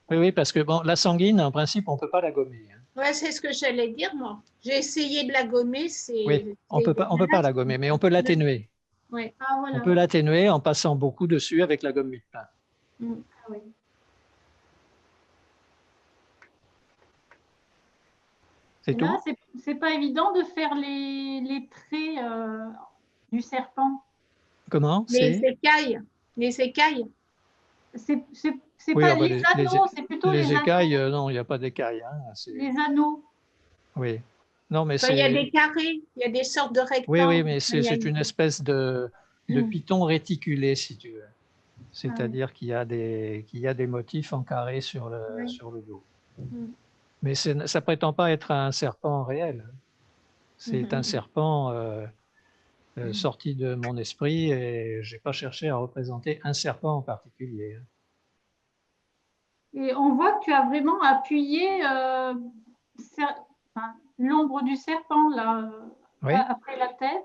Oui, oui, parce que bon, la sanguine, en principe, on ne peut pas la gommer. Hein. Ouais, c'est ce que j'allais dire, moi. J'ai essayé de la gommer, Oui, c'est on peut pas la gommer, mais on peut l'atténuer. ouais. Ah On voilà. peut l'atténuer en passant beaucoup dessus avec la gomme mie de pain. Ah oui. C'est Et là, tout? c'est pas évident de faire les traits du serpent. Comment? Les C'est? écailles. Les écailles. C'est Oui, pas oh, bah, les anneaux, c'est plutôt les les écailles, anneaux. non, il n'y a pas d'écailles. Hein, Les anneaux. oui. Non, mais Enfin, il y a c'est. des carrés, il y a des sortes de Oui, oui, rectangles. mais c'est une espèce de python réticulé, si tu veux. Ah oui. C'est-à-dire qu'il y a des motifs en carré Oui. sur le dos. Mm. Mais ça prétend pas être un serpent réel. C'est un serpent sorti de mon esprit et je n'ai pas cherché à représenter un serpent en particulier. Et on voit que tu as vraiment appuyé l'ombre du serpent là, Oui, après la tête,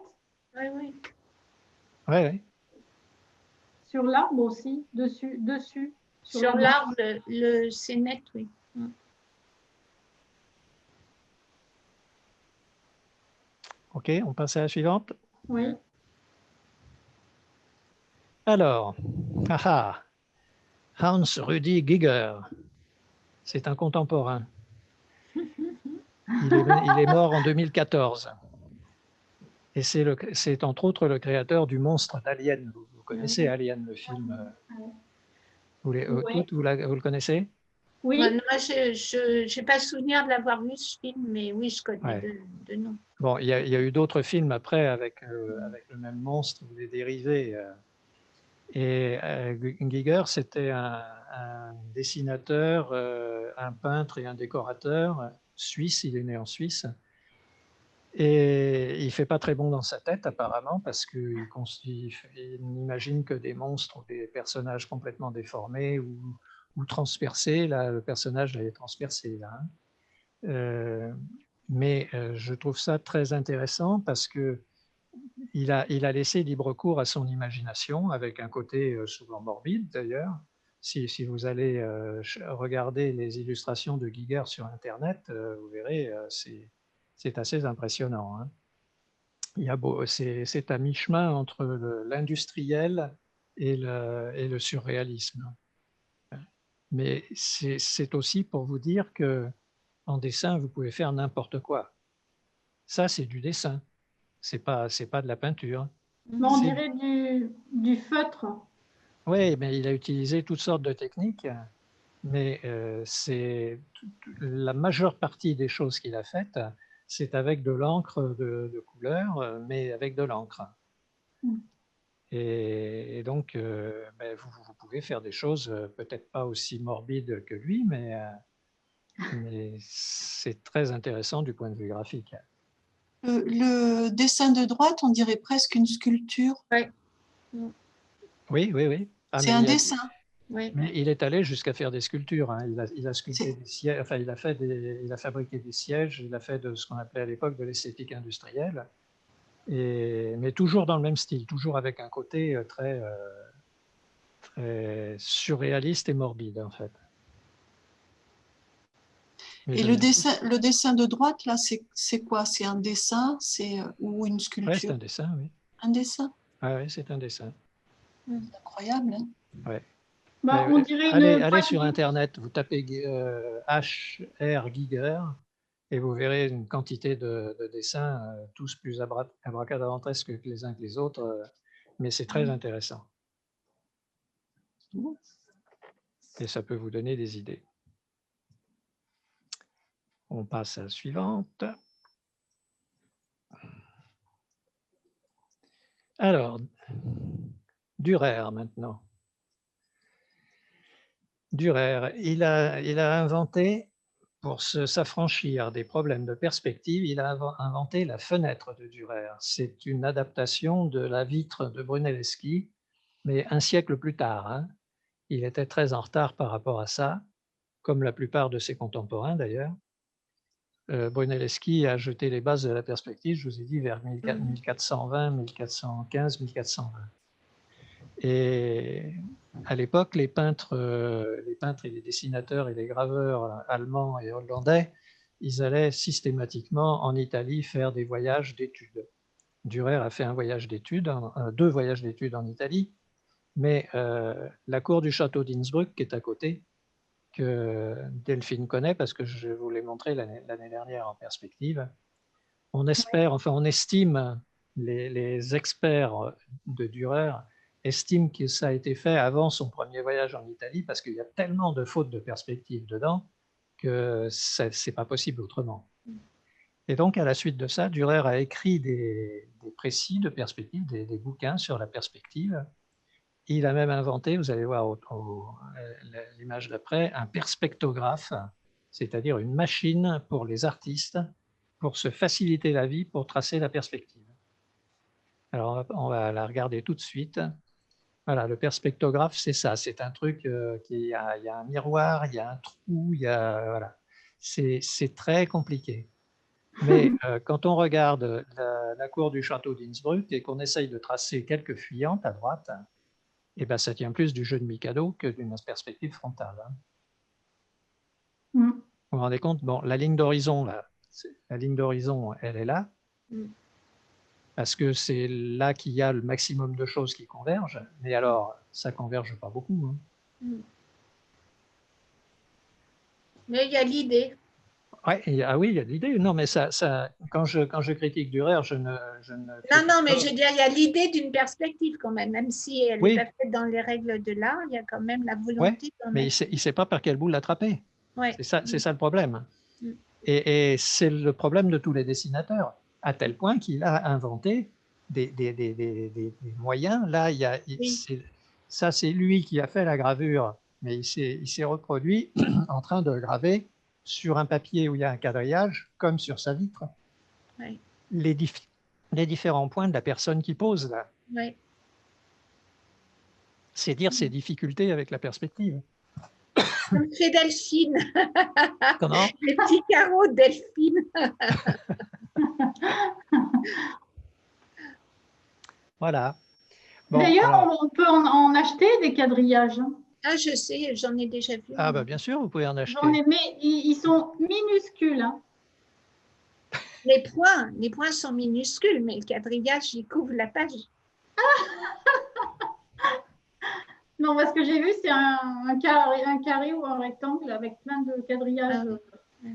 Oui, oui. oui, oui. sur l'arbre aussi, dessus, sur la Sur branche. l'arbre, c'est net, oui. Mm. OK, on passe à la suivante. Oui. Alors, haha, Hans Rudi Giger, c'est un contemporain. Il est mort en 2014. Et c'est entre autres le créateur du monstre d'Alien. Vous connaissez Alien, le film Oui. vous le connaissez? Moi, Oui. je n'ai pas souvenir de l'avoir vu ce film, mais oui, je connais Ouais. de nom. Bon, il y a eu d'autres films après avec le même monstre ou des dérivés. Et Giger, c'était un dessinateur, un peintre et un décorateur suisse. Il est né en Suisse. Et il ne fait pas très bon dans sa tête, apparemment, parce qu'il n'imagine que des monstres ou des personnages complètement déformés ou transpercés. Là, le personnage là, est transpercé. Là, hein. Mais je trouve ça très intéressant parce que il a laissé libre cours à son imagination, avec un côté souvent morbide d'ailleurs. Si vous allez regarder les illustrations de Giger sur Internet, vous verrez, c'est assez impressionnant. Hein. C'est à mi-chemin entre l'industriel et le surréalisme. Mais c'est aussi pour vous dire que en dessin, vous pouvez faire n'importe quoi. Ça, c'est du dessin. C'est pas de la peinture. Mais on dirait du feutre. Oui, mais il a utilisé toutes sortes de techniques, mais la majeure partie des choses qu'il a faites, c'est avec de l'encre de couleur, mais avec de l'encre. Et donc, vous pouvez faire des choses peut-être pas aussi morbides que lui, mais c'est très intéressant du point de vue graphique. Le dessin de droite, on dirait presque une sculpture. Ouais. Oui, oui, oui. Ah, c'est un dessin. Ouais. Mais il est allé jusqu'à faire des sculptures. Hein. Il a sculpté des sièges, enfin, il a fabriqué des sièges, il a fait de ce qu'on appelait à l'époque de l'esthétique industrielle, mais toujours dans le même style, toujours avec un côté très surréaliste et morbide, en fait. Mais et le dessin de droite, là, c'est quoi? C'est un dessin ou une sculpture? Ouais, c'est un dessin, oui. Un dessin? Ah oui, c'est un dessin. C'est incroyable. Hein? Ouais. Bah, on dirait allez sur Internet, vous tapez H.R. Giger et vous verrez une quantité de dessins, tous plus abracadabrantesques que les uns que les autres, mais c'est très intéressant. Et ça peut vous donner des idées. On passe à la suivante. Alors, Dürer maintenant. Dürer, il a inventé, pour s'affranchir des problèmes de perspective, il a inventé la fenêtre de Dürer. C'est une adaptation de la vitre de Brunelleschi, mais un siècle plus tard. Hein. Il était très en retard par rapport à ça, comme la plupart de ses contemporains d'ailleurs. Brunelleschi a jeté les bases de la perspective, je vous ai dit, vers 1420, 1415, 1420. Et à l'époque, les peintres et les dessinateurs et les graveurs allemands et hollandais, ils allaient systématiquement en Italie faire des voyages d'études. Dürer a fait un voyage d'études, 2 voyages d'études en Italie, mais la cour du château d'Innsbruck, qui est à côté, que Delphine connaît parce que je vous l'ai montré l'année dernière en perspective, on estime, les experts de Dürer estiment que ça a été fait avant son premier voyage en Italie parce qu'il y a tellement de fautes de perspective dedans que c'est pas possible autrement. Et donc, à la suite de ça, Dürer a écrit des précis de perspective, des bouquins sur la perspective. Il a même inventé, vous allez voir l'image d'après, un perspectographe, c'est-à-dire une machine pour les artistes pour se faciliter la vie pour tracer la perspective. Alors, on va la regarder tout de suite. Voilà, le perspectographe, c'est ça. C'est un truc il y a un miroir, il y a un trou, voilà. C'est très compliqué. Mais quand on regarde la cour du château d'Innsbruck et qu'on essaye de tracer quelques fuyantes à droite, eh ben, ça tient plus du jeu de Mikado que d'une perspective frontale. Hein. Vous vous rendez compte? Bon, la ligne d'horizon, elle est là, parce que c'est là qu'il y a le maximum de choses qui convergent, mais alors, ça ne converge pas beaucoup. Hein. Mais il y a l'idée. Ouais, ah oui, il y a l'idée. Non, mais quand je critique Dürer, je ne non, mais je veux dire, il y a l'idée d'une perspective quand même si elle n'est pas faite dans les règles de l'art, il y a quand même la volonté. Mais il ne sait pas par quel bout l'attraper. Ouais. C'est ça le problème. Et c'est le problème de tous les dessinateurs, à tel point qu'il a inventé des moyens. Là, ça, c'est lui qui a fait la gravure, mais il s'est reproduit en train de graver sur un papier où il y a un quadrillage, comme sur sa vitre, les différents points de la personne qui pose là. C'est dire ses difficultés avec la perspective. Comme fait Delphine. Comment? Les petits carreaux de Delphine. Voilà. Bon, d'ailleurs, on peut en acheter des quadrillages. Ah, je sais, j'en ai déjà vu. Ah, bah, bien sûr, vous pouvez en acheter. Mais ils sont minuscules. Hein. Les points sont minuscules, mais le quadrillage, il couvre la page. Non, moi, ce que j'ai vu, c'est un carré ou un rectangle avec plein de quadrillages. Ouais.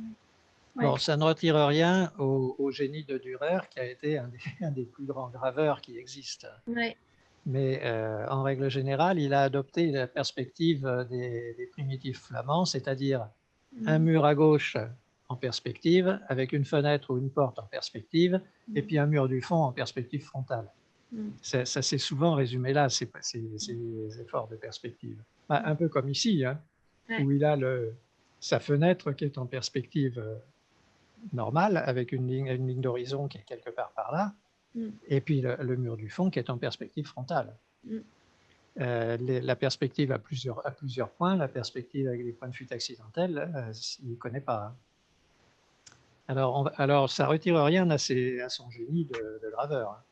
Bon, ça ne retire rien au génie de Dürer, qui a été un des plus grands graveurs qui existent. Ouais. Mais en règle générale, il a adopté la perspective des primitifs flamands, c'est-à-dire un mur à gauche en perspective, avec une fenêtre ou une porte en perspective, et puis un mur du fond en perspective frontale. Ça s'est souvent résumé là, ces efforts de perspective. Un peu comme ici, hein, où il a sa fenêtre qui est en perspective normale, avec une ligne d'horizon qui est quelque part par là, et puis le mur du fond qui est en perspective frontale. La perspective à plusieurs points, la perspective avec des points de fuite accidentels, il ne connaît pas. Alors, ça ne retire rien à son génie de graveur.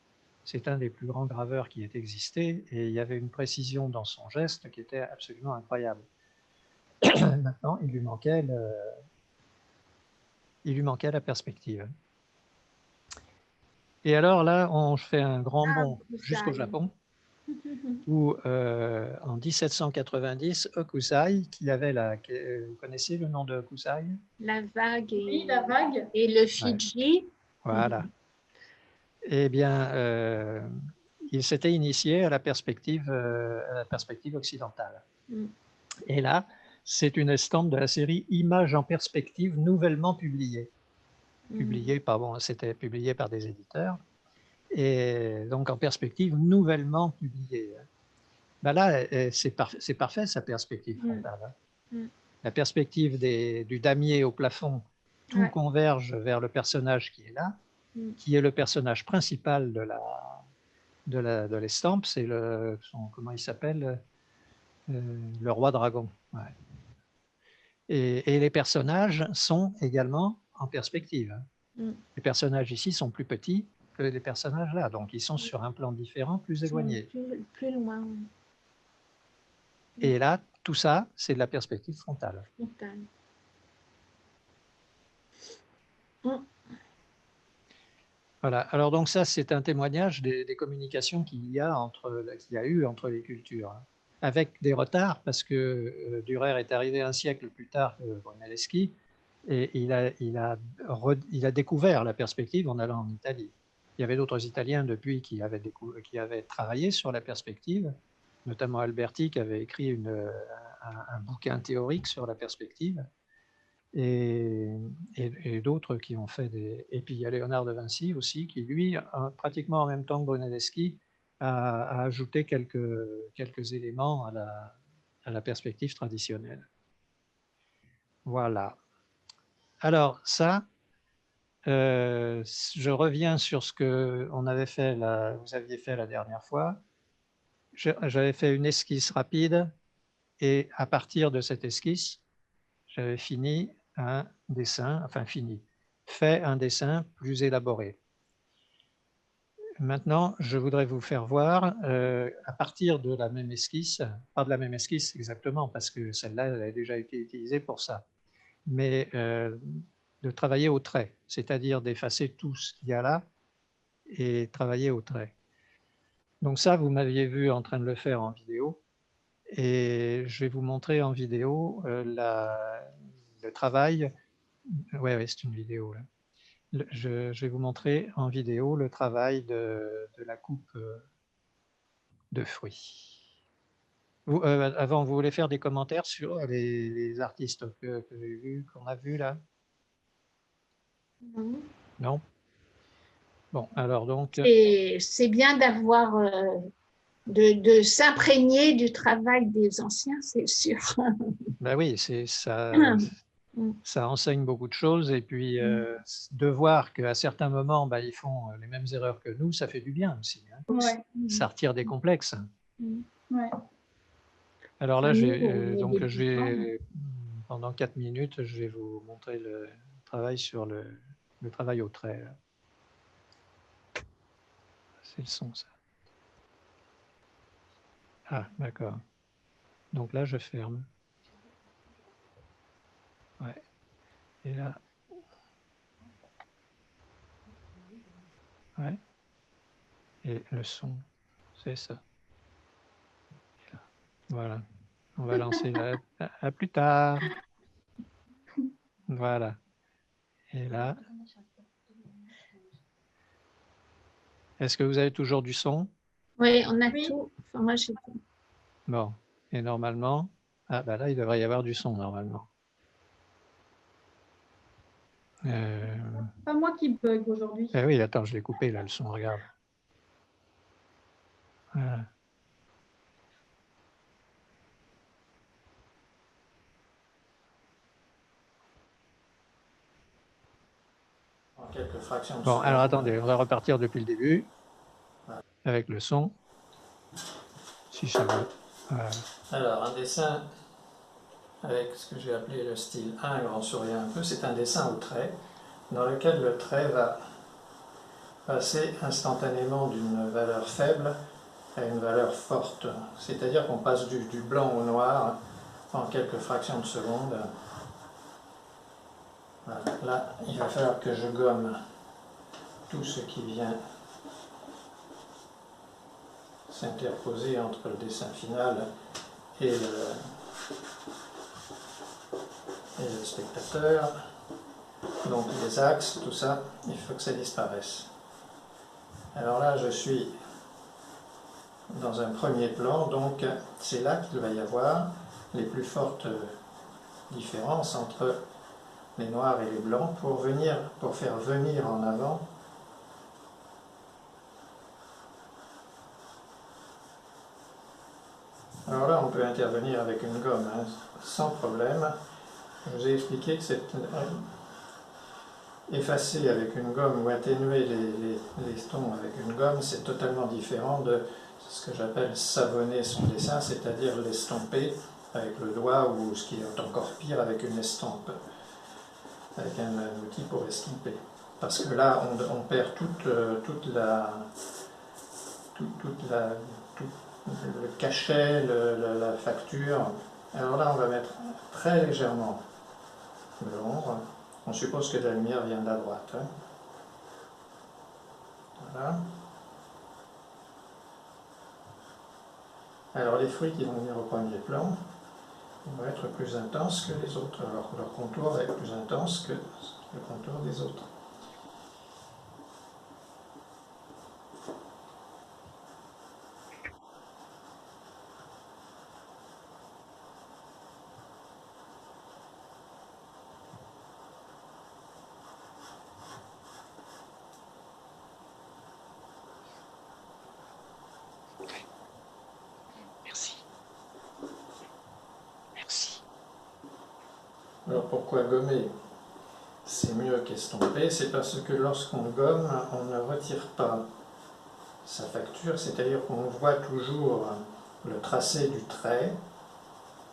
C'est un des plus grands graveurs qui ait existé, et il y avait une précision dans son geste qui était absolument incroyable. Maintenant, il lui manquait la perspective. Et alors là, on fait un grand bond jusqu'au Japon, où en 1790, Hokusai, vous connaissez le nom de Hokusai? La vague et, Oui, la vague. Et le Fidji. Voilà. Eh bien, il s'était initié à la perspective occidentale. Et là, c'est une estampe de la série Images en perspective nouvellement publiée. C'était publié par des éditeurs. Et donc en perspective nouvellement publiée. Ben là, c'est parfait sa perspective frontale. La perspective du damier au plafond, tout converge vers le personnage qui est là, qui est le personnage principal de l'estampe, c'est comment il s'appelle, le roi dragon. Ouais. Et les personnages sont également en perspective. Les personnages ici sont plus petits que les personnages là, donc ils sont sur un plan différent, plus éloigné. Plus loin. Et là, tout ça, c'est de la perspective frontale. Voilà. Alors donc ça, c'est un témoignage des communications qu'il y a eu entre les cultures, hein, avec des retards, parce que Dürer est arrivé un siècle plus tard que Brunelleschi, et il a découvert la perspective en allant en Italie. Il y avait d'autres Italiens depuis qui avaient travaillé sur la perspective, notamment Alberti qui avait écrit un bouquin théorique sur la perspective, et d'autres qui ont fait Et puis il y a Léonard de Vinci aussi, qui lui, pratiquement en même temps que Brunelleschi, a ajouté quelques éléments à la perspective traditionnelle. Voilà. Alors ça, je reviens sur ce que vous aviez fait la dernière fois. J'avais fait une esquisse rapide, et à partir de cette esquisse, j'avais fait un dessin plus élaboré. Maintenant, je voudrais vous faire voir, à partir de la même esquisse, pas de la même esquisse exactement, parce que celle-là, elle a déjà été utilisée pour ça, mais de travailler au trait, c'est-à-dire d'effacer tout ce qu'il y a là et travailler au trait. Donc ça, vous m'aviez vu en train de le faire en vidéo, et je vais vous montrer en vidéo le travail. Ouais, c'est une vidéo là. Je vais vous montrer en vidéo le travail de la coupe de fruits. Avant, vous voulez faire des commentaires sur les artistes qu'on a vus là? Non? Bon, alors donc... C'est bien d'avoir, de s'imprégner du travail des anciens, c'est sûr. Ben oui, ça enseigne beaucoup de choses, et puis de voir qu'à certains moments, ils font les mêmes erreurs que nous, ça fait du bien aussi. Hein. Ouais. Ça retire des complexes. Ouais. Alors là, pendant 4 minutes, je vais vous montrer le travail sur le travail au trait. C'est le son, ça. Ah, d'accord. Donc là, je ferme. Ouais. Et là. Ouais. Et le son, c'est ça. Voilà. On va lancer là. À plus tard. Voilà. Et là. Est-ce que vous avez toujours du son? Oui, on a Oui. tout. Enfin, moi, j'ai tout. Bon. Et normalement, ah bah là, il devrait y avoir du son normalement. Pas moi qui bug aujourd'hui. Eh oui, attends, je l'ai coupé là, le son, regarde. Voilà. En quelques fractions de seconde. Alors attendez, on va repartir depuis le début avec le son. Si ça veut. Voilà. Alors, un dessin avec ce que j'ai appelé le style 1, grand sourire un peu, c'est un dessin au trait, dans lequel le trait va passer instantanément d'une valeur faible à une valeur forte. C'est-à-dire qu'on passe du blanc au noir en quelques fractions de seconde. Voilà. Là, il va falloir que je gomme tout ce qui vient s'interposer entre le dessin final et le spectateur. Donc les axes, tout ça, il faut que ça disparaisse. Alors là, je suis dans un premier plan, donc c'est là qu'il va y avoir les plus fortes différences entre les noirs et les blancs pour faire venir en avant alors là on peut intervenir avec une gomme hein, sans problème. Je vous ai expliqué que c'est effacer avec une gomme ou atténuer les tons avec une gomme, c'est totalement différent de ce que j'appelle savonner son dessin, c'est-à-dire l'estomper avec le doigt ou ce qui est encore pire avec une estampe, avec un outil pour estomper. Parce que là, on perd tout le cachet, la facture. Alors là, on va mettre très légèrement de l'ombre. On suppose que la lumière vient de la droite. Hein. Voilà. Alors les fruits qui vont venir au premier plan vont être plus intenses que les autres. Alors leur contour va être plus intense que le contour des autres. Alors pourquoi gommer? C'est mieux qu'estomper, c'est parce que lorsqu'on gomme, on ne retire pas sa facture, c'est-à-dire qu'on voit toujours le tracé du trait,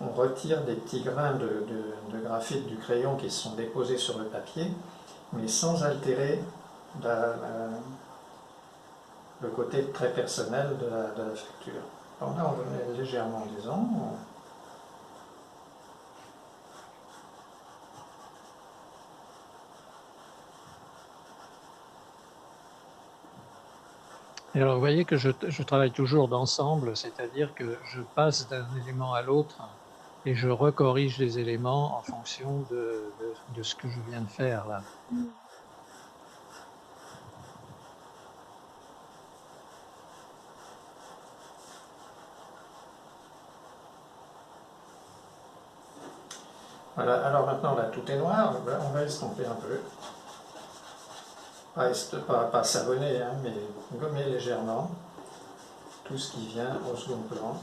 on retire des petits grains de graphite du crayon qui sont déposés sur le papier, mais sans altérer le côté très personnel de la facture. Alors là, on met légèrement des ombres. Et alors vous voyez que je travaille toujours d'ensemble, c'est-à-dire que je passe d'un élément à l'autre et je recorrige les éléments en fonction de ce que je viens de faire là. Voilà, alors maintenant là tout est noir, on va estomper un peu. Pas savonner, hein, mais gommer légèrement tout ce qui vient au second plan.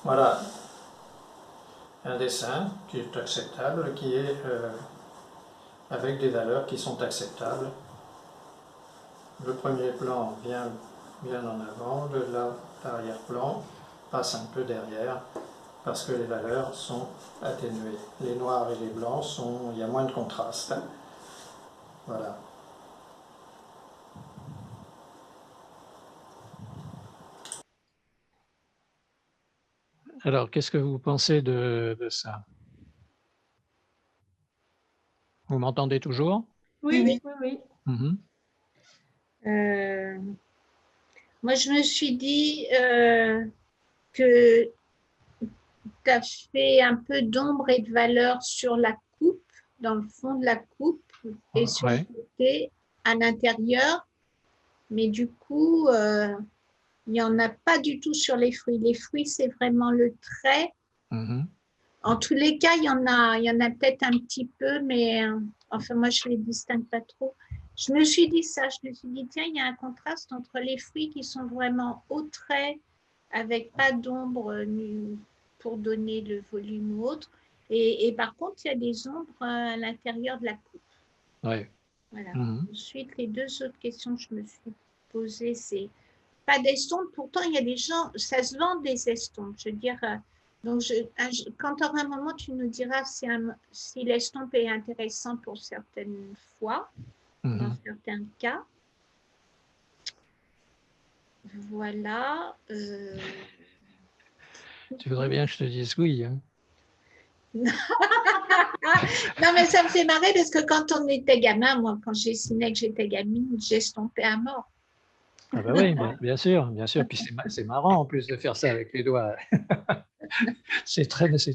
Voilà un dessin qui est acceptable, qui est avec des valeurs qui sont acceptables. Le premier plan vient en avant, l'arrière-plan passe un peu derrière, parce que les valeurs sont atténuées. Les noirs et les blancs il y a moins de contraste. Voilà. Alors, qu'est-ce que vous pensez de ça? Vous m'entendez toujours? Oui, Oui, oui, oui. Mhm. Moi, je me suis dit que tu as fait un peu d'ombre et de valeur sur la coupe, dans le fond de la coupe et sur le Ouais. côté, à l'intérieur. Mais du coup, il n'y en a pas du tout sur les fruits. Les fruits, c'est vraiment le trait. Mhm. En tous les cas, il y en a peut-être un petit peu, mais enfin, moi, je ne les distingue pas trop. Je me suis dit ça, je me suis dit, tiens, il y a un contraste entre les fruits qui sont vraiment au trait, avec pas d'ombre pour donner le volume ou autre. Et par contre, il y a des ombres à l'intérieur de la coupe. Ouais. Voilà. Mhm. Ensuite, les deux autres questions que je me suis posées, c'est pas d'estompes. Pourtant, il y a des gens, ça se vend des estompes. Je veux dire, donc quand tu auras un moment, tu nous diras si l'estompe est intéressant pour certaines fois, dans Mhm. certains cas. Voilà. Tu voudrais bien que je te dise oui, hein? Non, mais ça me fait marrer parce que quand on était gamin, moi, quand j'ai signé que j'étais gamine, j'estompais à mort. Ah bah oui, bien sûr, bien sûr. Puis c'est marrant en plus de faire ça avec les doigts. C'est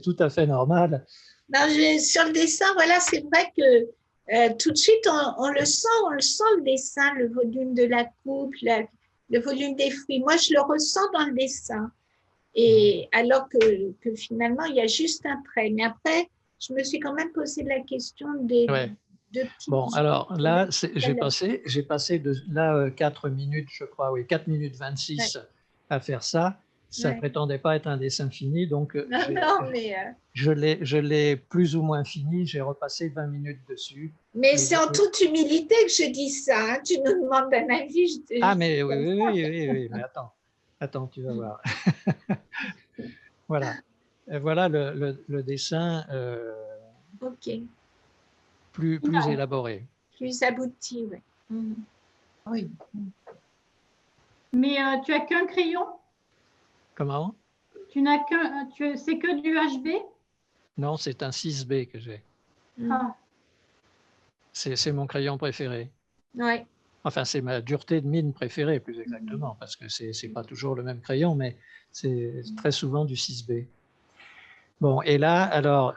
tout à fait normal. Non, sur le dessin, voilà, c'est vrai que tout de suite, on le sent le dessin, le volume de la coupe, le volume des fruits. Moi, je le ressens dans le dessin. Et alors que finalement, il y a juste un trait. Mais après, je me suis quand même posé la question des Ouais. deux petites Bon, alors là, j'ai valeurs. passé de là 4 minutes, je crois, oui, 4 minutes Ouais, 26 à faire ça. Ça ouais. prétendait pas être un dessin fini, donc Non, non, mais je l'ai plus ou moins fini. J'ai repassé 20 minutes dessus. c'est en toute humilité que je dis ça. Hein. Tu nous demandes un avis, je te Ah, dis mais oui, comme oui, ça. oui, oui, oui, mais attends, tu vas voir. Voilà. Et voilà le dessin Ok, plus élaboré. plus abouti, ouais. oui. Mais tu as qu'un crayon? Comment? Tu n'as qu'un, c'est que du HB? Non, c'est un 6B que j'ai. Ah, C'est mon crayon préféré. Ouais. Enfin, c'est ma dureté de mine préférée, plus exactement, parce que c'est pas toujours le même crayon, mais c'est très souvent du 6B. Bon, et là, alors,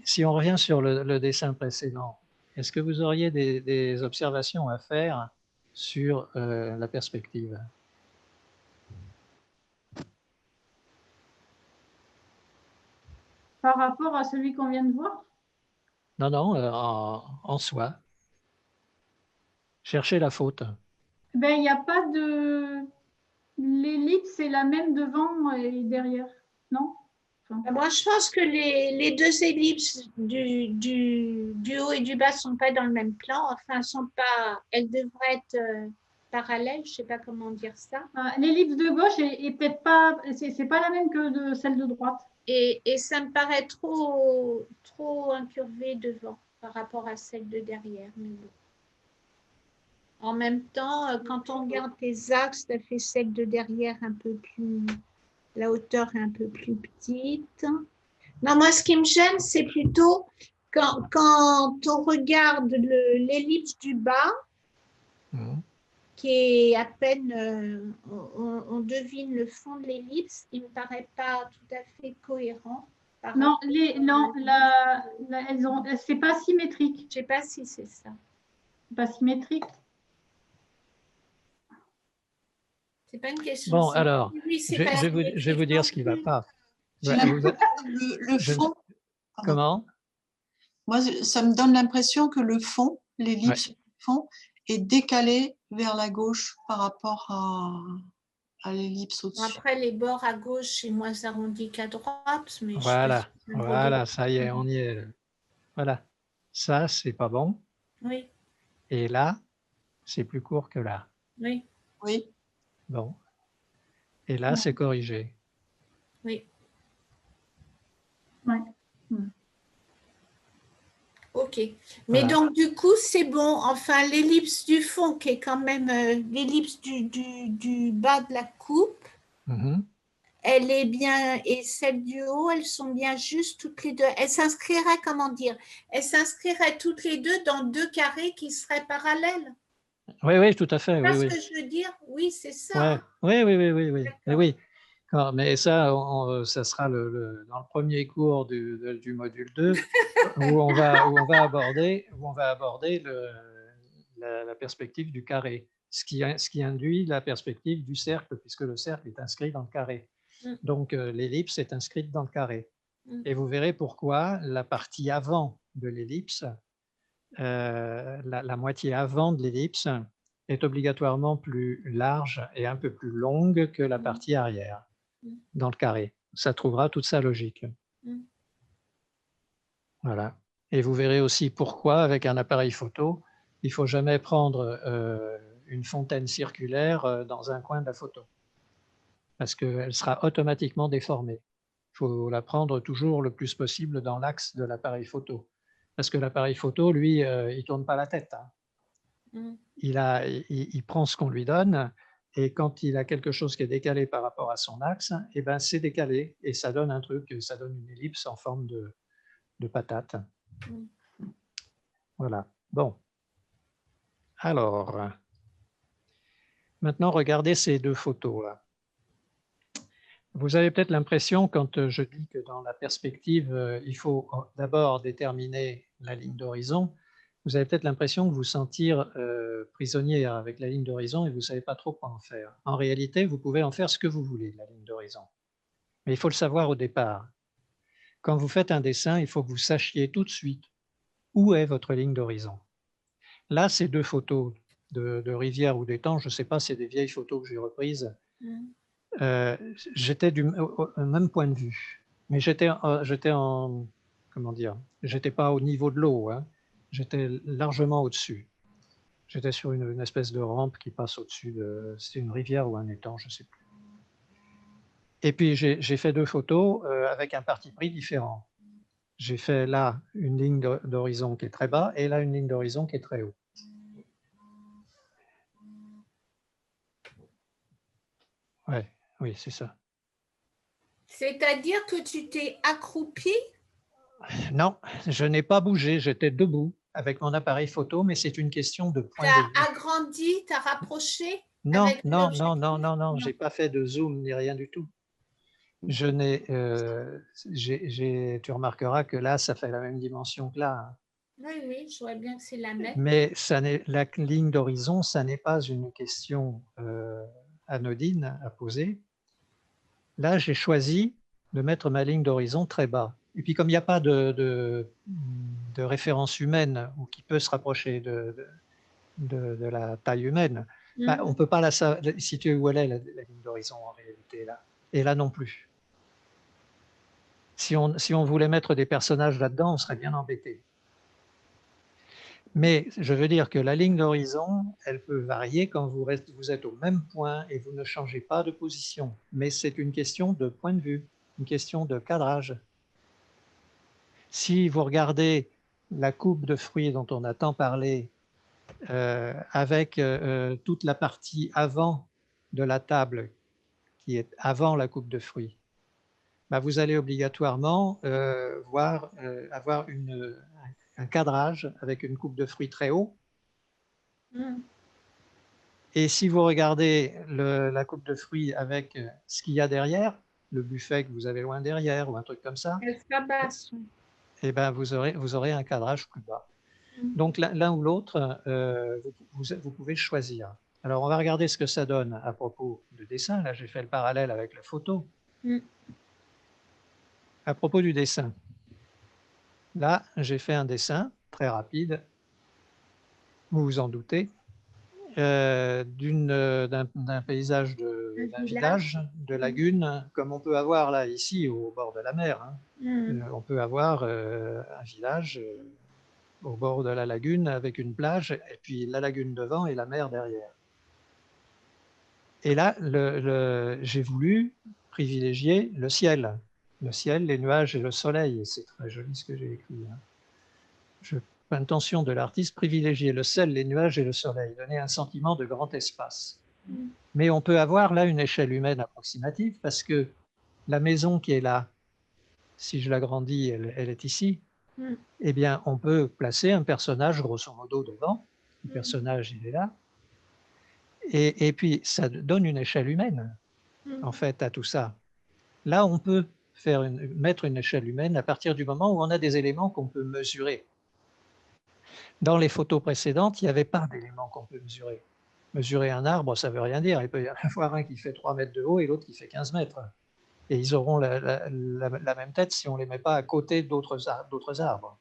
si on revient sur le dessin précédent, est-ce que vous auriez des observations à faire sur la perspective? par rapport à celui qu'on vient de voir? Non, non, en soi. Cherchez la faute. Ben, il n'y a pas de. L'ellipse, c'est la même devant et derrière, non? Enfin, Moi, je pense que les deux ellipses du haut et du bas ne sont pas dans le même plan. Enfin, sont pas, elles devraient être parallèles. Je ne sais pas comment dire ça. l'ellipse de gauche est peut-être pas. C'est pas la même que celle de droite. Et ça me paraît trop incurvé devant par rapport à celle de derrière. Mais bon. En même temps, quand on regarde tes axes, ça fait celle de derrière un peu plus. La hauteur est un peu plus petite. Non, moi, ce qui me gêne, c'est plutôt quand on regarde l'ellipse du bas, Mhm. qui est à peine, on devine le fond de l'ellipse, il ne me paraît pas tout à fait cohérent par Non, rapport non, c'est pas symétrique. je ne sais pas si c'est ça. C'est pas symétrique. C'est pas une question. Bon, alors, Oui, c'est pas je vais vous symétrique dire non ce qui ne va plus. pas. J'ai l'impression que le Je- fond, pardon. comment? Moi, ça me donne l'impression que le fond, Ouais. l'ellipse du fond, est décalé vers la gauche par rapport à l'ellipse au-dessus. Après, les bords à gauche, c'est moins arrondi qu'à droite, mais je ne sais pas si Voilà, c'est un gros voilà, débat. ça y est, on y est. Voilà. Ça, c'est pas bon. Oui, Et là, c'est plus court que là. oui, Oui, Bon. Et là, c'est corrigé. oui. Ok. Mais Voilà. donc, du coup, c'est bon. Enfin, l'ellipse du fond, qui est quand même l'ellipse du bas de la coupe, Mhm. elle est bien, et celle du haut, elles sont bien justes toutes les deux. Elles s'inscriraient, comment dire? Elles s'inscriraient toutes les deux dans deux carrés qui seraient parallèles. Oui, oui, tout à fait, C'est oui, ce oui. que je veux dire? Oui, c'est ça. Ouais. Hein. Oui, oui, oui, oui, oui. Mais D'accord. oui. Mais ça, ça sera dans le premier cours du module 2 où on va aborder la perspective du carré, ce qui induit la perspective du cercle, puisque le cercle est inscrit dans le carré. Mm. Donc l'ellipse est inscrite dans le carré. Mm. Et vous verrez pourquoi la partie avant de l'ellipse, la moitié avant de l'ellipse, est obligatoirement plus large et un peu plus longue que la partie arrière dans le carré. Ça trouvera toute sa logique. Mm. Voilà. Et vous verrez aussi pourquoi, avec un appareil photo, il ne faut jamais prendre une fontaine circulaire dans un coin de la photo, parce qu'elle sera automatiquement déformée. Il faut la prendre toujours le plus possible dans l'axe de l'appareil photo, parce que l'appareil photo, lui, il ne tourne pas la tête. Hein. Mm. Il prend ce qu'on lui donne, et quand il a quelque chose qui est décalé par rapport à son axe, eh ben, c'est décalé, et ça donne un truc, ça donne une ellipse en forme de patate. Voilà. Bon. Alors, maintenant, regardez ces deux photos-là. Vous avez peut-être l'impression, quand je dis que dans la perspective, il faut d'abord déterminer la ligne d'horizon, vous avez peut-être l'impression de vous sentir prisonnière avec la ligne d'horizon et vous ne savez pas trop quoi en faire. En réalité, vous pouvez en faire ce que vous voulez de la ligne d'horizon. Mais il faut le savoir au départ. Quand vous faites un dessin, il faut que vous sachiez tout de suite où est votre ligne d'horizon. Là, ces deux photos de rivière ou d'étang, je ne sais pas, c'est des vieilles photos que j'ai reprises. J'étais au même point de vue, mais j'étais en, comment dire, j'étais pas au niveau de l'eau, hein. J'étais largement au-dessus. J'étais sur une espèce de rampe qui passe au-dessus c'était une rivière ou un étang, je ne sais plus. Et puis j'ai fait deux photos avec un parti pris différent. J'ai fait là une ligne d'horizon qui est très bas et là une ligne d'horizon qui est très haut. Ouais, oui, c'est ça. C'est-à-dire que tu t'es accroupi? Non, je n'ai pas bougé, j'étais debout avec mon appareil photo, mais c'est une question de point Tu de as vue. agrandi, tu as rapproché Non, avec non, non, l'objectif? non, non, non, j'ai pas fait de zoom ni rien du tout. Je n'ai, tu remarqueras que là, ça fait la même dimension que là. Hein. Oui, oui, je vois bien que c'est la même. Mais la ligne d'horizon, ça n'est pas une question anodine à poser. Là, j'ai choisi de mettre ma ligne d'horizon très bas. Et puis, comme il n'y a pas de référence humaine ou qui peut se rapprocher de la taille humaine, bah, on ne peut pas la situer où elle est, la ligne d'horizon, en réalité. Là. Et là non plus. Si on voulait mettre des personnages là-dedans, on serait bien embêté. Mais je veux dire que la ligne d'horizon, elle peut varier quand vous êtes au même point et vous ne changez pas de position. Mais c'est une question de point de vue, une question de cadrage. Si vous regardez la coupe de fruits dont on a tant parlé, avec toute la partie avant de la table, qui est avant la coupe de fruits, bah vous allez obligatoirement avoir un cadrage avec une coupe de fruits très haut. Et si vous regardez la coupe de fruits avec ce qu'il y a derrière, le buffet que vous avez loin derrière ou un truc comme ça, et ben vous aurez un cadrage plus bas. Donc l'un ou l'autre, vous pouvez choisir. Alors on va regarder ce que ça donne à propos de dessin. Là j'ai fait le parallèle avec la photo. À propos du dessin, là j'ai fait un dessin très rapide, vous vous en doutez, d'un paysage d'un village, de lagune, comme on peut avoir là ici au bord de la mer. Hein. On peut avoir un village au bord de la lagune avec une plage et puis la lagune devant et la mer derrière. Et là, j'ai voulu privilégier le ciel, les nuages et le soleil. C'est très joli ce que j'ai écrit. Hein. L'intention de l'artiste, privilégier le ciel, les nuages et le soleil, donner un sentiment de grand espace. Mais on peut avoir là une échelle humaine approximative parce que la maison qui est là, si je l'agrandis, elle est ici, eh bien, on peut placer un personnage grosso modo devant. Le personnage, il est là. Et puis, ça donne une échelle humaine, en fait, à tout ça. Là, on peut mettre une échelle humaine à partir du moment où on a des éléments qu'on peut mesurer. Dans les photos précédentes, il n'y avait pas d'éléments qu'on peut mesurer. Mesurer un arbre, ça ne veut rien dire. Il peut y en avoir un qui fait 3 mètres de haut et l'autre qui fait 15 mètres. Et ils auront la même tête si on ne les met pas à côté d'autres arbres.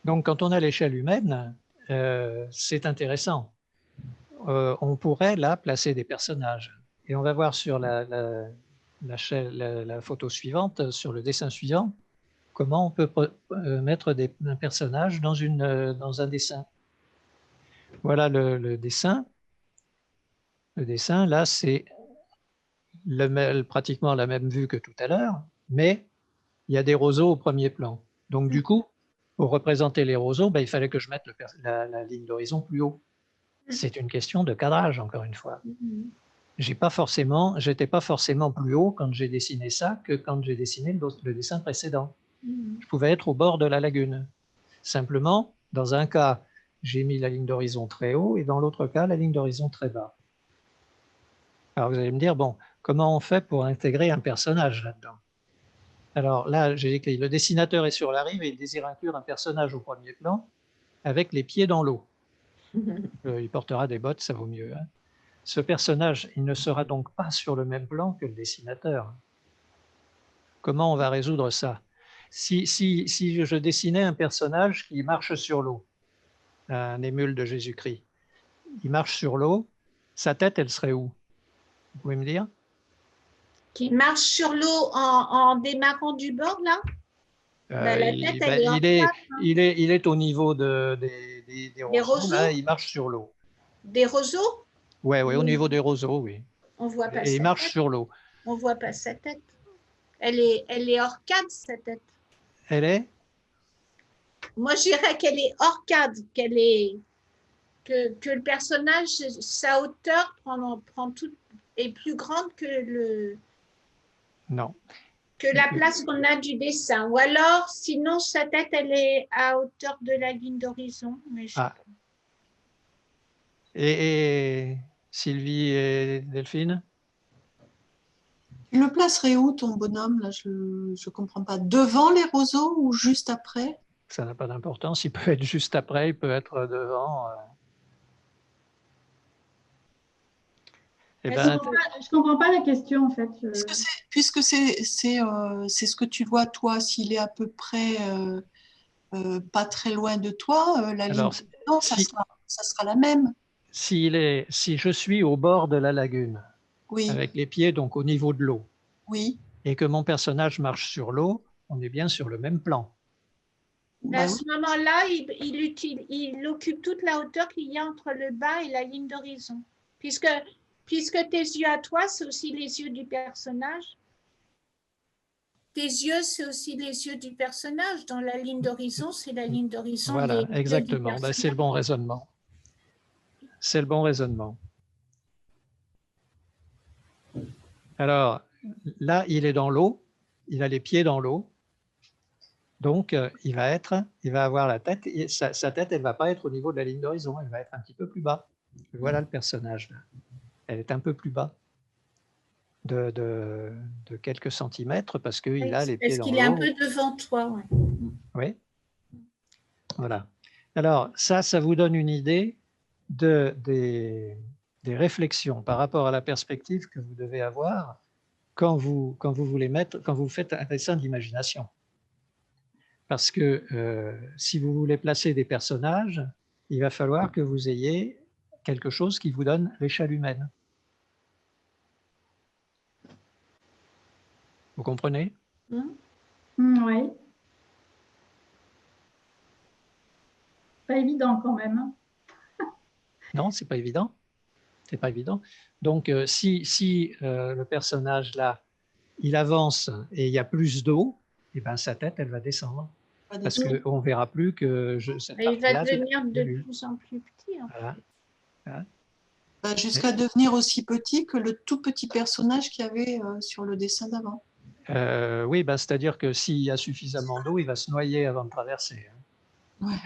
Donc, quand on a l'échelle humaine, c'est intéressant. On pourrait là placer des personnages. Et on va voir sur la photo suivante, sur le dessin suivant, comment on peut mettre un personnage dans un dessin. Voilà le dessin. Le dessin, là, c'est pratiquement la même vue que tout à l'heure, mais il y a des roseaux au premier plan. Donc, du coup, pour représenter les roseaux, il fallait que je mette la ligne d'horizon plus haut. C'est une question de cadrage, encore une fois. J'étais pas forcément plus haut quand j'ai dessiné ça que quand j'ai dessiné le dessin précédent. Je pouvais être au bord de la lagune. Simplement, dans un cas, j'ai mis la ligne d'horizon très haut et dans l'autre cas, la ligne d'horizon très bas. Alors vous allez me dire, bon, comment on fait pour intégrer un personnage là-dedans? Alors là, j'ai écrit, le dessinateur est sur la rive et il désire inclure un personnage au premier plan avec les pieds dans l'eau. Il portera des bottes, ça vaut mieux. Hein. Ce personnage, il ne sera donc pas sur le même plan que le dessinateur. Comment on va résoudre ça? Si je dessinais un personnage qui marche sur l'eau, un émule de Jésus-Christ, il marche sur l'eau, sa tête, elle serait où? Vous pouvez me dire? Qui marche sur l'eau en démarrant du bord, là? La tête, il est au niveau des roseaux, là, il marche sur l'eau. Des roseaux? Oui, au niveau des roseaux, oui. On voit pas et il marche sur l'eau. On ne voit pas sa tête. Elle est hors cadre, sa tête. Elle est? Moi, je dirais qu'elle est hors cadre, que le personnage, sa hauteur est plus grande que Non. Que la place qu'on a du dessin. Ou alors, sinon, sa tête, elle est à hauteur de la ligne d'horizon. Et Sylvie et Delphine? Tu le placerais où, ton bonhomme, là? Je ne comprends pas. Devant les roseaux ou juste après? Ça n'a pas d'importance. Il peut être juste après, il peut être devant. Je ne comprends pas la question, en fait. Puisque c'est ce que tu vois, toi, s'il est à peu près pas très loin de toi, la ligne ça sera la même. Si je suis au bord de la lagune, oui. Avec les pieds donc au niveau de l'eau, oui. Et que mon personnage marche sur l'eau, on est bien sur le même plan. À ce moment-là, il occupe toute la hauteur qu'il y a entre le bas et la ligne d'horizon. Puisque tes yeux à toi, c'est aussi les yeux du personnage. Tes yeux, c'est aussi les yeux du personnage. Dans la ligne d'horizon, c'est la ligne d'horizon. Voilà, exactement. C'est le bon raisonnement. C'est le bon raisonnement. Alors, là, il est dans l'eau. Il a les pieds dans l'eau. Donc, il va avoir la tête. Et sa tête, elle ne va pas être au niveau de la ligne d'horizon. Elle va être un petit peu plus bas. Voilà le personnage. Là. Elle est un peu plus bas. De quelques centimètres parce qu'il a les pieds dans l'eau. Parce qu'il est un peu devant toi. Ouais. Oui. Voilà. Alors, ça vous donne une idée des réflexions par rapport à la perspective que vous devez avoir quand vous faites un dessin d'imagination. Parce que si vous voulez placer des personnages, il va falloir que vous ayez quelque chose qui vous donne l'échelle humaine. Vous comprenez? Oui. Pas évident quand même. Non, c'est pas évident. C'est pas évident. Donc, si le personnage là, il avance et il y a plus d'eau, et ben sa tête, elle va descendre. parce qu'on ne verra plus que cette il va partie-là, devenir de plus en plus petit. Voilà. Voilà. Jusqu'à devenir aussi petit que le tout petit personnage qu'il y avait sur le dessin d'avant. Oui, c'est-à-dire que s'il y a suffisamment d'eau, il va se noyer avant de traverser. Ouais.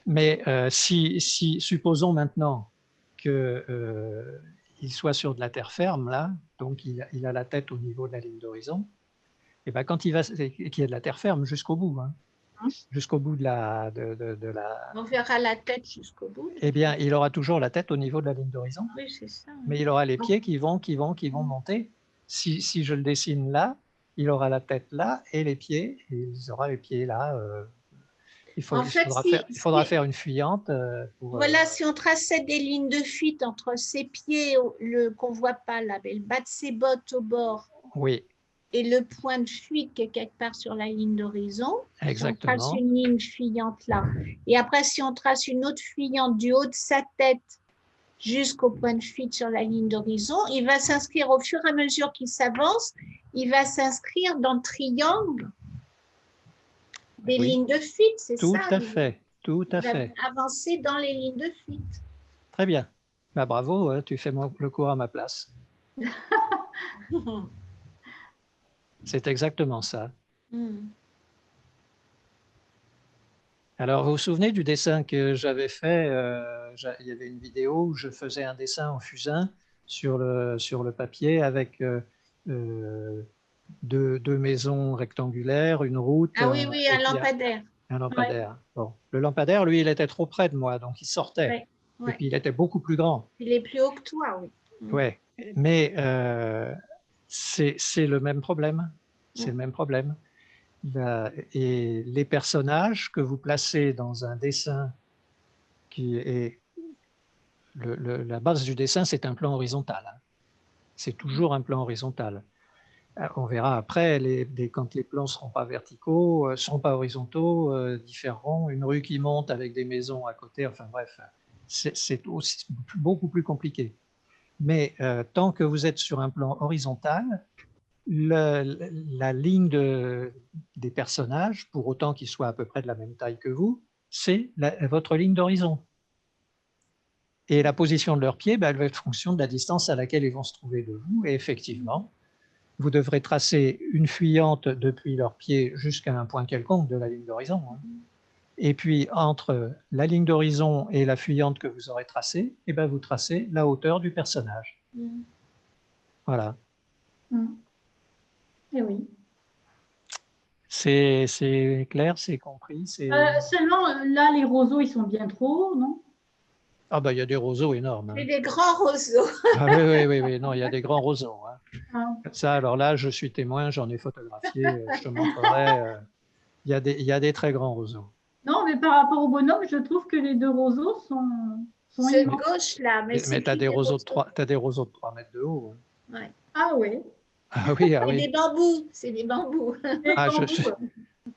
Mais supposons maintenant qu'il soit sur de la terre ferme, là, donc il a la tête au niveau de la ligne d'horizon, et ben quand qu'il y a de la terre ferme jusqu'au bout, jusqu'au bout de la... On verra la tête jusqu'au bout. Eh bien, il aura toujours la tête au niveau de la ligne d'horizon. Oui, c'est ça. Mais il aura les pieds qui vont monter. Si je le dessine là, il aura la tête là et les pieds, et il aura les pieds là. Il faudra faire une fuyante. Voilà, si on traçait des lignes de fuite entre ses pieds, qu'on ne voit pas là, mais le bas de ses bottes au bord, oui, et le point de fuite qui est quelque part sur la ligne d'horizon, exactement. si on trace une ligne fuyante là, et après si on trace une autre fuyante du haut de sa tête jusqu'au point de fuite sur la ligne d'horizon, il va s'inscrire au fur et à mesure qu'il s'avance, il va s'inscrire dans le triangle des lignes de fuite, c'est ça? Tout à fait, tout à fait. Avancer dans les lignes de fuite. Très bien. Bah, bravo, tu fais le cours à ma place. C'est exactement ça. Alors, vous vous souvenez du dessin que j'avais fait? Il y avait une vidéo où je faisais un dessin en fusain sur le papier avec deux maisons rectangulaires, une route. Ah oui, un lampadaire. Un lampadaire. Ouais. Bon. Le lampadaire, lui, il était trop près de moi, donc il sortait. Ouais. Et puis, il était beaucoup plus grand. Il est plus haut que toi, oui. Oui, mais c'est le même problème. C'est le même problème. Et les personnages que vous placez dans un dessin qui est... la base du dessin, c'est un plan horizontal. C'est toujours un plan horizontal. On verra après, quand les plans ne seront pas verticaux, ne seront pas horizontaux, différeront. Une rue qui monte avec des maisons à côté, enfin bref, c'est beaucoup plus compliqué. Mais tant que vous êtes sur un plan horizontal, la ligne des personnages, pour autant qu'ils soient à peu près de la même taille que vous, c'est votre ligne d'horizon. Et la position de leurs pieds, elle va être fonction de la distance à laquelle ils vont se trouver de vous. Et effectivement, vous devrez tracer une fuyante depuis leurs pieds jusqu'à un point quelconque de la ligne d'horizon. Et puis, entre la ligne d'horizon et la fuyante que vous aurez tracée, vous tracez la hauteur du personnage. Voilà. Et oui. C'est clair, c'est compris. Seulement, là, les roseaux, ils sont bien trop hauts, non? Ah il y a des roseaux énormes. C'est des grands roseaux. Ah oui, non, il y a des grands roseaux. Ça, alors là, je suis témoin, j'en ai photographié, je te montrerai. Il y a des très grands roseaux. Non, mais par rapport au bonhomme, je trouve que les deux roseaux sont c'est gauche là. Mais tu as des roseaux de 3 mètres de haut. Ouais. Ah oui. Ah oui, c'est des bambous. C'est des bambous.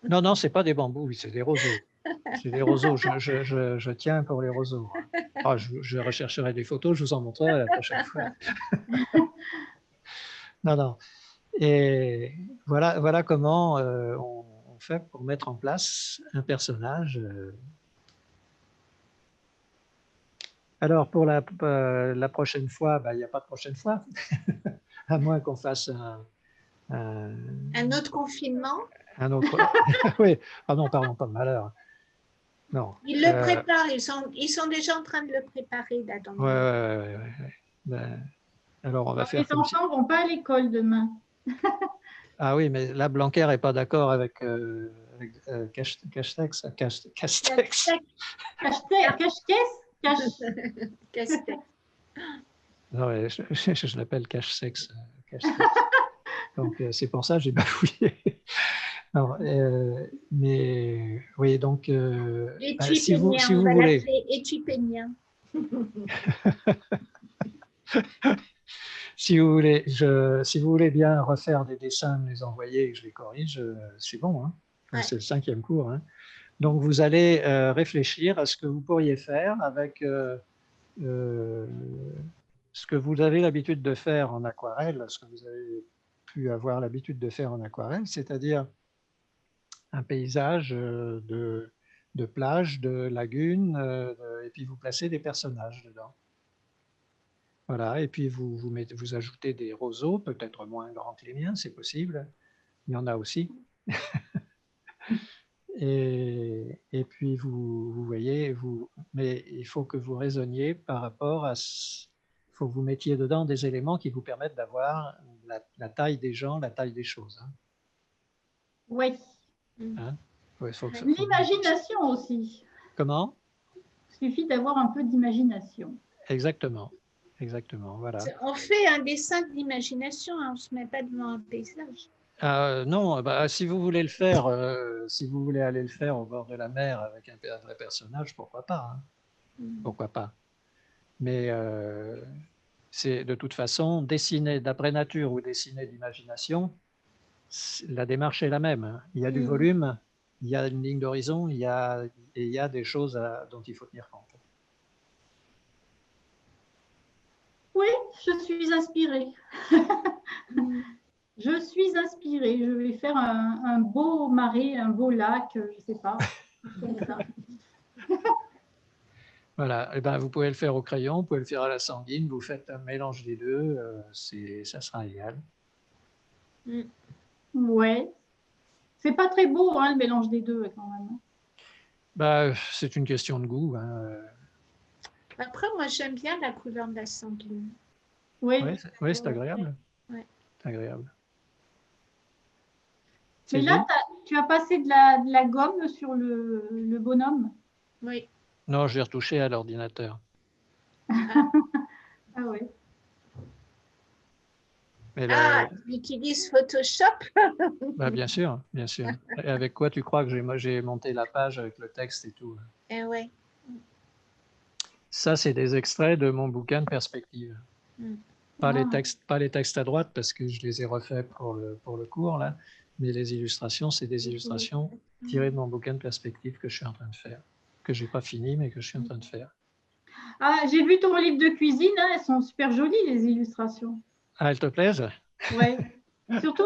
Non, c'est pas des bambous, c'est des roseaux. C'est des roseaux, je tiens pour les roseaux. Je rechercherai des photos, je vous en montrerai la prochaine fois. Non. Et voilà comment on fait pour mettre en place un personnage. Alors, pour la prochaine fois, il n'y a pas de prochaine fois, à moins qu'on fasse un autre confinement. Un autre. Oui, non, parlons pas de malheur. Non. Ils le préparent, ils sont déjà en train de le préparer. Oui. Alors, on va faire. Les enfants ne vont pas à l'école demain. Ah oui, mais là, Blanquer n'est pas d'accord avec Castex. Non, je l'appelle Cachesex. Donc, c'est pour ça que j'ai bafouillé. Non, mais oui, donc si vous voulez. Si vous voulez bien refaire des dessins, me les envoyer et que je les corrige, c'est bon. C'est le 5e cours. Donc, vous allez réfléchir à ce que vous pourriez faire avec ce que vous avez l'habitude de faire en aquarelle, ce que vous avez pu avoir l'habitude de faire en aquarelle, c'est-à-dire un paysage de plage, de lagune, et puis vous placez des personnages dedans. Voilà, et puis vous ajoutez des roseaux, peut-être moins grands que les miens, c'est possible. Il y en a aussi. Et puis vous voyez, mais il faut que vous raisonniez par rapport à... Il faut que vous mettiez dedans des éléments qui vous permettent d'avoir la taille des gens, la taille des choses. Hein. Oui. Hein? Ouais, L'imagination aussi. Comment? Il suffit d'avoir un peu d'imagination. Exactement. Exactement, voilà. On fait un dessin d'imagination, hein, on ne se met pas devant un paysage. Non, bah, si vous voulez le faire, si vous voulez aller le faire au bord de la mer avec un vrai personnage, pourquoi pas, hein. Pourquoi pas. Mais c'est de toute façon, dessiner d'après nature ou dessiner d'imagination, la démarche est la même. Hein. Il y a du volume, il y a une ligne d'horizon, il y a des choses dont il faut tenir compte. Oui, je suis inspirée. Je suis inspirée. Je vais faire un beau marais, un beau lac, je ne sais pas. Comme ça. Voilà, et ben, vous pouvez le faire au crayon, vous pouvez le faire à la sanguine, vous faites un mélange des deux, ça sera égal. Ouais. C'est pas très beau, hein, le mélange des deux, quand même. Bah, c'est une question de goût. Hein. Après, moi, j'aime bien la couleur de la sanguine. Oui, ouais, c'est agréable. Ouais. C'est agréable. Mais là, tu as passé de la gomme sur le bonhomme? Oui. Non, je vais retoucher à l'ordinateur. Ah oui. Tu utilises Photoshop? Bah, bien sûr, bien sûr. Et avec quoi tu crois que j'ai monté la page avec le texte et tout? Ouais. Ça, c'est des extraits de mon bouquin de perspective. Pas les textes à droite parce que je les ai refaits pour le cours, là. Mais les illustrations, c'est des illustrations tirées de mon bouquin de perspective que je suis en train de faire. Que je n'ai pas fini, mais que je suis en train de faire. Ah, j'ai vu ton livre de cuisine, hein, elles sont super jolies, les illustrations. Ah, elles te plaisent? Oui. Surtout,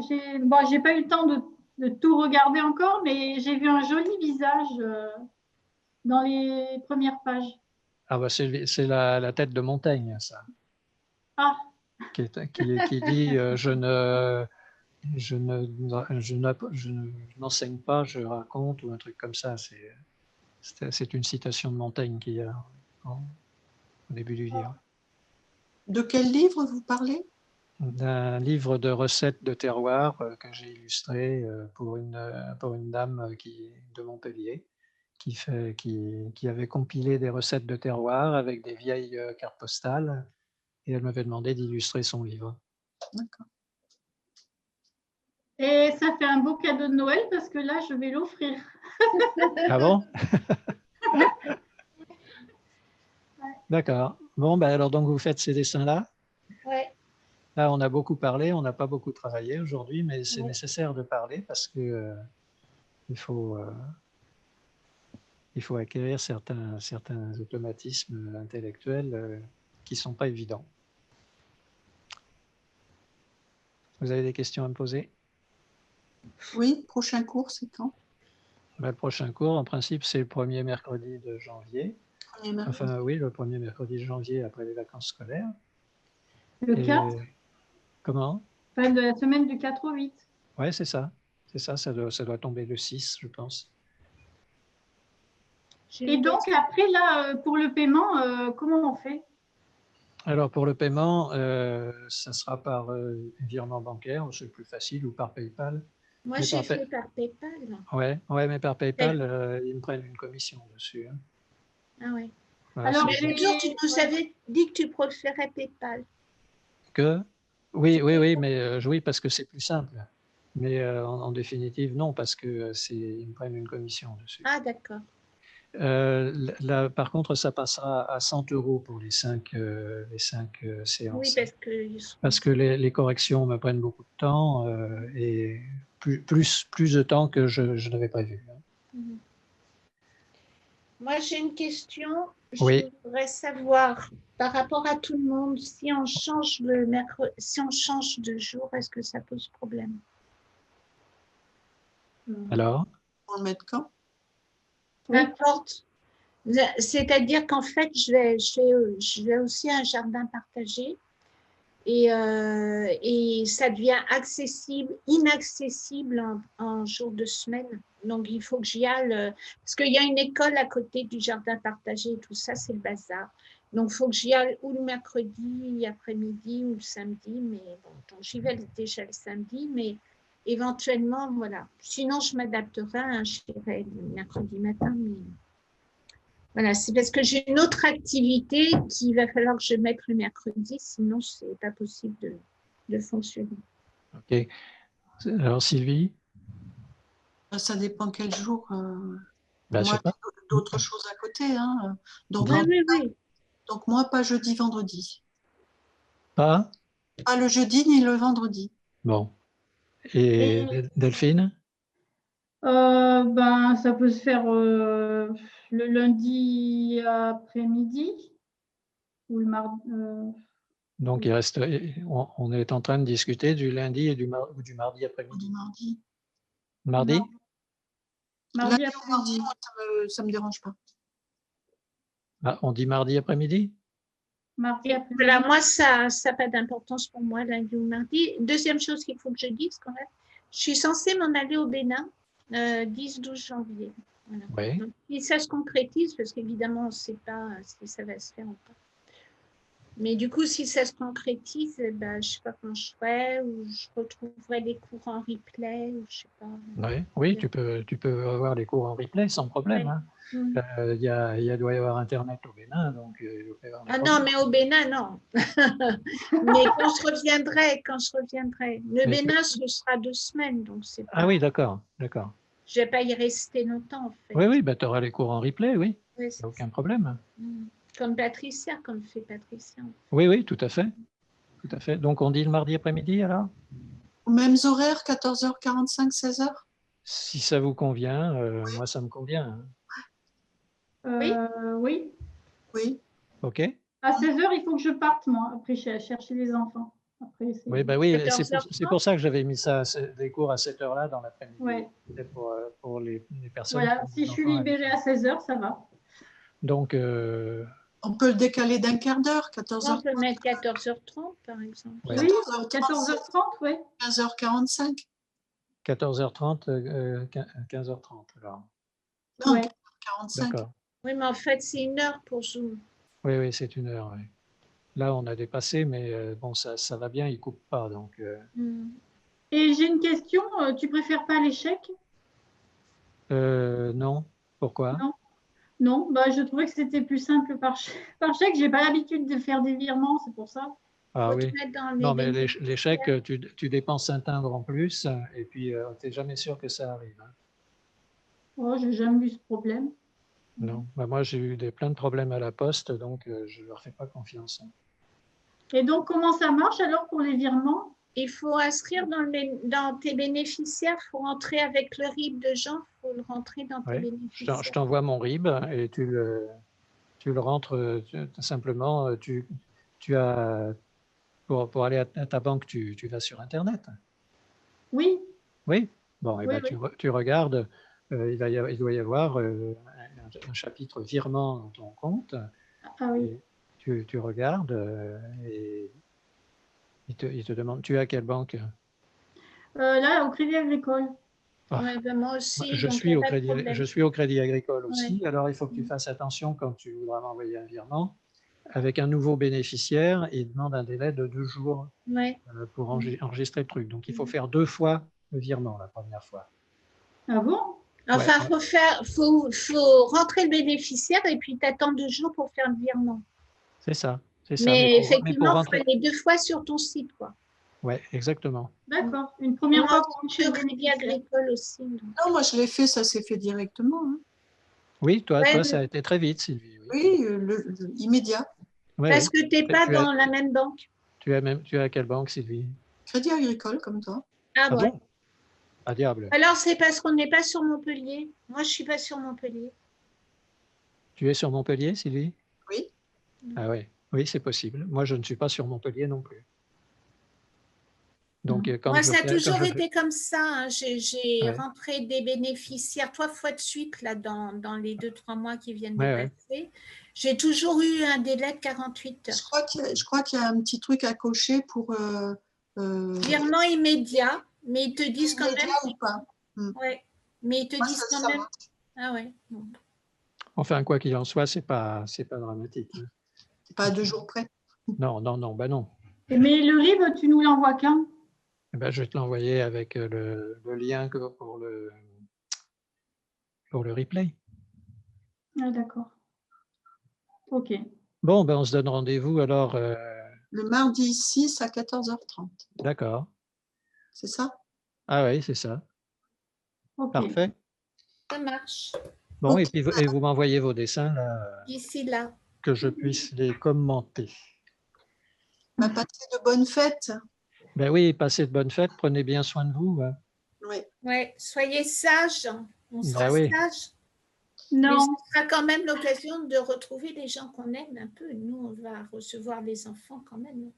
j'ai pas eu le temps de tout regarder encore, mais j'ai vu un joli visage dans les premières pages. Ah, bah, c'est la tête de Montaigne, ça. Ah. Qui dit je n'enseigne pas, je raconte, ou un truc comme ça. C'est une citation de Montaigne qu'il y a au début du livre. De quel livre vous parlez? D'un livre de recettes de terroir que j'ai illustré pour une dame de Montpellier qui avait compilé des recettes de terroir avec des vieilles cartes postales, et elle m'avait demandé d'illustrer son livre. D'accord. Et ça fait un beau cadeau de Noël parce que là, je vais l'offrir. Ah bon? D'accord. Bon, ben alors donc vous faites ces dessins-là? Oui. Là, on a beaucoup parlé, on n'a pas beaucoup travaillé aujourd'hui, mais c'est nécessaire de parler parce que il faut acquérir certains automatismes intellectuels qui ne sont pas évidents. Vous avez des questions à me poser? Oui, prochain cours, c'est quand? Ben, le prochain cours, en principe, c'est le premier mercredi de janvier. Enfin, oui, le premier mercredi de janvier après les vacances scolaires. Le 4? Comment? Enfin, de la semaine du 4 au 8. Oui, c'est ça. C'est ça, ça doit tomber le 6, je pense. Et donc, après, là, pour le paiement, comment on fait? Alors, pour le paiement, ça sera par virement bancaire, c'est le plus facile, ou par PayPal. Moi, j'ai fait par PayPal. Ouais, mais par PayPal, ils me prennent une commission dessus. Hein. Ah ouais. Voilà, alors, l'autre jour, tu nous avais dit que tu préférais PayPal. Oui, mais oui, parce que c'est plus simple. Mais en définitive, non, parce que ils me prennent une commission dessus. Ah, d'accord. Par contre, ça passera à 100 € pour les 5 séances. Oui, parce que les corrections me prennent beaucoup de temps et plus de temps que je n'avais prévu. Moi, j'ai une question. Je voudrais savoir, par rapport à tout le monde, si on change de jour, est-ce que ça pose problème? Alors? Pour le mettre quand? N'importe. C'est-à-dire qu'en fait, je vais aussi à un jardin partagé et ça devient inaccessible en jour de semaine. Donc, il faut que j'y aille parce qu'il y a une école à côté du jardin partagé et tout ça, c'est le bazar. Donc, il faut que j'y aille ou le mercredi après-midi ou le samedi. Mais bon, donc j'y vais déjà le samedi, mais éventuellement, voilà. Sinon, je m'adapterai, j'irai le mercredi matin. Mais voilà, c'est parce que j'ai une autre activité qu'il va falloir que je mette le mercredi, sinon, ce n'est pas possible de fonctionner. Ok. Alors, Sylvie? Ça dépend quel jour. Ben, je Moi, sais pas. j'ai d'autres choses à côté. Hein. Donc, Oui, oui, oui. donc, moi, pas jeudi, vendredi. Pas? Pas le jeudi ni le vendredi. Bon. Et Delphine? Ben, ça peut se faire le lundi après-midi ou le mardi. Donc, il reste, on est en train de discuter du lundi et du mardi Du après-midi. mardi. Mardi? Mardi Lundi ou mardi, après-midi. moi, ça me dérange pas. Ah, on dit mardi après-midi? Mardi après-midi. Voilà, moi, ça n'a pas d'importance pour moi, lundi ou mardi. Deuxième chose qu'il faut que je dise quand même, je suis censée m'en aller au Bénin 10-12 janvier. Voilà. Oui. Donc, si ça se concrétise, parce qu'évidemment, on ne sait pas si ça va se faire ou pas. Mais du coup, si ça se concrétise, ben, je ne sais pas comment je ferai, ou je retrouverai les cours en replay, ou je sais pas. Oui, oui, tu peux avoir les cours en replay sans problème. Ouais. Hein. Mm. Il doit y avoir Internet au Bénin, donc il doit y avoir des Ah problèmes. non, mais au Bénin, non. Mais quand je reviendrai. Le Mais Bénin, ce sera 2 semaines, donc c'est pas. Ah oui, d'accord, d'accord. Je ne vais pas y rester longtemps, en fait. Oui, oui, ben, tu auras les cours en replay, oui. Oui, Il n'y c'est a aucun ça. problème. Comme Patricia, comme fait Patricia. Oui, oui, tout à fait. Tout à fait. Donc, on dit le mardi après-midi, alors? Aux mêmes horaires, 14h45, 16h? Si ça vous convient, moi, ça me convient. Hein. Oui. Oui. Oui. OK? À 16h, il faut que je parte, moi. Après, je vais chercher les enfants. Après, Oui, ben oui, c'est 14h30. pour ça que j'avais mis ça, les cours à cette heure-là dans l'après-midi. Ouais. C'était pour les personnes qui Voilà, ont si des je suis enfants à libérée l'école. à 16h, ça va. Donc, On peut le décaler d'un quart d'heure, On 14h30, peut mettre 14h30, par exemple. ouais, Oui, 14h30, 14h30, oui. 15h45. 14h30, 15h30, alors. Non, Ouais. 15h45. D'accord. Oui, mais en fait, c'est 1 heure pour Zoom. Oui, oui, c'est 1 heure. Oui. Là, on a dépassé, mais bon, ça va bien, il ne coupe pas. Donc, Et j'ai une question. Tu préfères pas l'échec? non. Pourquoi? Non. Non, bah, je trouvais que c'était plus simple par par chèque. J'ai pas l'habitude de faire des virements, c'est pour ça. Ah Faut te oui. mettre dans les Non, mais bénéfices. les chèques, tu dépenses un timbre en plus, et puis tu n'es jamais sûr que ça arrive. Hein. Oh, j'ai jamais eu ce problème. Non. Bah, moi, j'ai eu plein de problèmes à la poste, donc je ne leur fais pas confiance. Hein. Et donc, comment ça marche alors pour les virements? Il faut inscrire dans tes bénéficiaires, il faut rentrer avec le RIB de Jean, il faut le rentrer dans tes Ouais. bénéficiaires. Je t'envoie mon RIB et tu le rentres simplement. Tu as, pour aller à ta banque, tu vas sur Internet. Oui, Oui. Bon, et oui, ben, oui. tu regardes, il doit y avoir un chapitre virement dans ton compte. Ah oui. Et tu regardes et il te demande, tu es à quelle banque? Là, au Crédit Agricole. Ah, Ouais, ben moi aussi, je donc il n'y suis a au pas de crédit, problème. je suis au Crédit Agricole Ouais. aussi. Alors, il faut que tu fasses attention quand tu voudras m'envoyer un virement. Avec un nouveau bénéficiaire, il demande un délai de 2 jours Ouais. pour enregistrer le truc. Donc, il faut faire 2 fois le virement la première fois. Ah bon? Ouais, Enfin, faut rentrer le bénéficiaire et puis t'attends 2 jours pour faire le virement. c'est ça, c'est ça. Mais Mais pour effectivement, il faut rentrer, aller 2 fois sur ton site, quoi. ouais, exactement. D'accord. Une Et première moi fois aussi, pour je suis rentrer au le Crédit bénéficiaire. Agricole aussi. Donc. Non, moi je l'ai fait, ça s'est fait directement. Hein. Oui, Ouais, ça a été très vite, Sylvie. Oui, Oui, immédiat. ouais, parce oui. que tu n'es pas dans la même banque. Tu as quelle banque, Sylvie? Crédit Agricole, comme toi. Ah Ah ouais. bon? Ah diable. Alors, c'est parce qu'on n'est pas sur Montpellier. Moi, je ne suis pas sur Montpellier. Tu es sur Montpellier, Sylvie? Oui. Ah ouais, oui, c'est possible. Moi, je ne suis pas sur Montpellier non plus. Donc, quand Moi, je ça a fais, quand toujours je fais- été comme ça. Hein. J'ai ouais, rentré des bénéficiaires 3 fois de suite là, dans les 2-3 mois qui viennent de ouais, ouais. passer. J'ai toujours eu un délai de 48 heures. Je crois qu'il y a un petit truc à cocher pour Virement immédiat, mais ils te disent quand immédiat même. ou pas. Ouais, mais ils te Moi, disent quand ça même. marche. Ah ouais. Bon. Enfin, quoi qu'il en soit, c'est pas dramatique. Hein. C'est pas à 2 jours près. Non, non, non, bah non. Mais le RIB, tu nous l'envoies quand? Eh ben, je vais te l'envoyer avec le lien pour le replay. Ah, d'accord. Ok. Bon, ben, on se donne rendez-vous alors. Le mardi 6 à 14h30. D'accord. C'est ça? Ah oui, c'est ça. Ok. Parfait. Ça marche. Bon, Ok. et vous m'envoyez vos dessins là, D'ici là. que je puisse les commenter. Bah, passez de bonnes fêtes. Ben oui, passez de bonnes fêtes, prenez bien soin de vous. Hein. Oui. Ouais, soyez sages. On sera Ben oui. sages. Mais Non. ce sera quand même l'occasion de retrouver les gens qu'on aime un peu. Nous, on va recevoir les enfants quand même.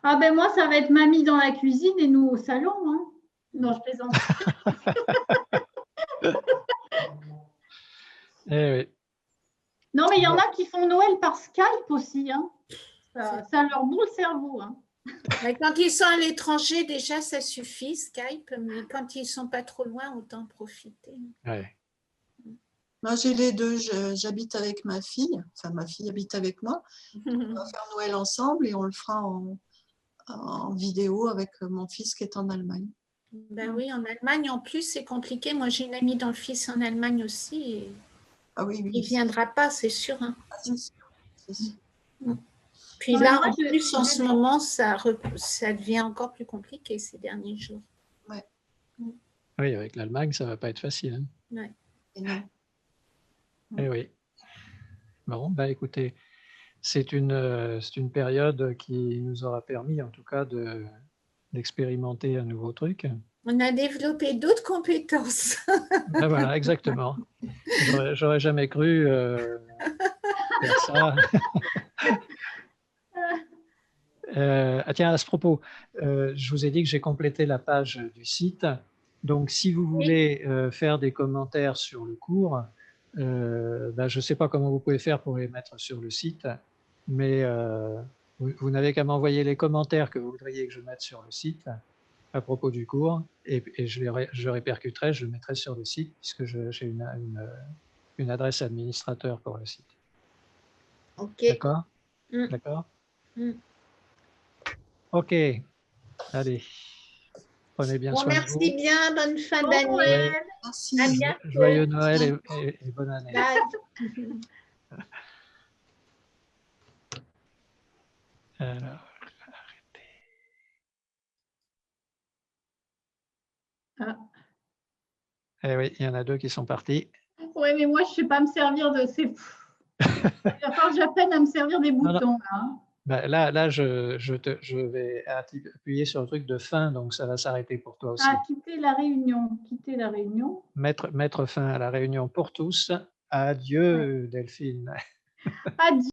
Ah ben moi, ça va être mamie dans la cuisine et nous au salon. Hein. Non, je plaisante. Eh oui. Non, mais il y en a qui font Noël par Skype aussi. Hein. Ça leur boule le cerveau. Hein. Mais quand ils sont à l'étranger, déjà, ça suffit, Skype. Mais quand ils ne sont pas trop loin, autant en profiter. Ouais. Moi, j'ai les deux. J'habite avec ma fille. Enfin, ma fille habite avec moi. On va faire Noël ensemble et on le fera en vidéo avec mon fils qui est en Allemagne. Ben oui, en Allemagne, en plus, c'est compliqué. Moi, j'ai une amie dont le fils en Allemagne aussi. Et Ah oui, oui. il ne viendra pas, c'est sûr. Hein. Ah, c'est sûr. C'est sûr. Puis Non, là, mais moi, en plus, en ce moment, ça devient encore plus compliqué ces derniers jours. Oui, avec l'Allemagne, ça va pas être facile. Hein. Ouais. Et non. Eh oui. Bon, bah écoutez, c'est une période qui nous aura permis, en tout cas, d'expérimenter un nouveau truc. On a développé d'autres compétences. Ben voilà, exactement. J'aurais jamais cru faire ça. Ah tiens, à ce propos, je vous ai dit que j'ai complété la page du site. Donc, si vous voulez faire des commentaires sur le cours, ben, je ne sais pas comment vous pouvez faire pour les mettre sur le site, mais vous n'avez qu'à m'envoyer les commentaires que vous voudriez que je mette sur le site à propos du cours, et je répercuterai, je le mettrai sur le site, puisque j'ai une adresse administrateur pour le site. Ok. D'accord? Mm. D'accord? Mm. Ok. Allez. Prenez bien Bon, soin de merci vous. bien. Bonne fin Bon d'année. Noël. Merci. À bientôt. Joyeux Noël et bonne année. Bye. Alors, Ah. eh oui, il y en a deux qui sont partis. Ouais, mais moi, je ne sais pas me servir de ces. Il va falloir que j'apprenne à me servir des boutons. Non. Là, hein. Ben, là je vais appuyer sur le truc de fin, donc ça va s'arrêter pour toi aussi. Ah, quitter la réunion. Quitter la réunion. Mettre fin à la réunion pour tous. Adieu, Delphine. Adieu.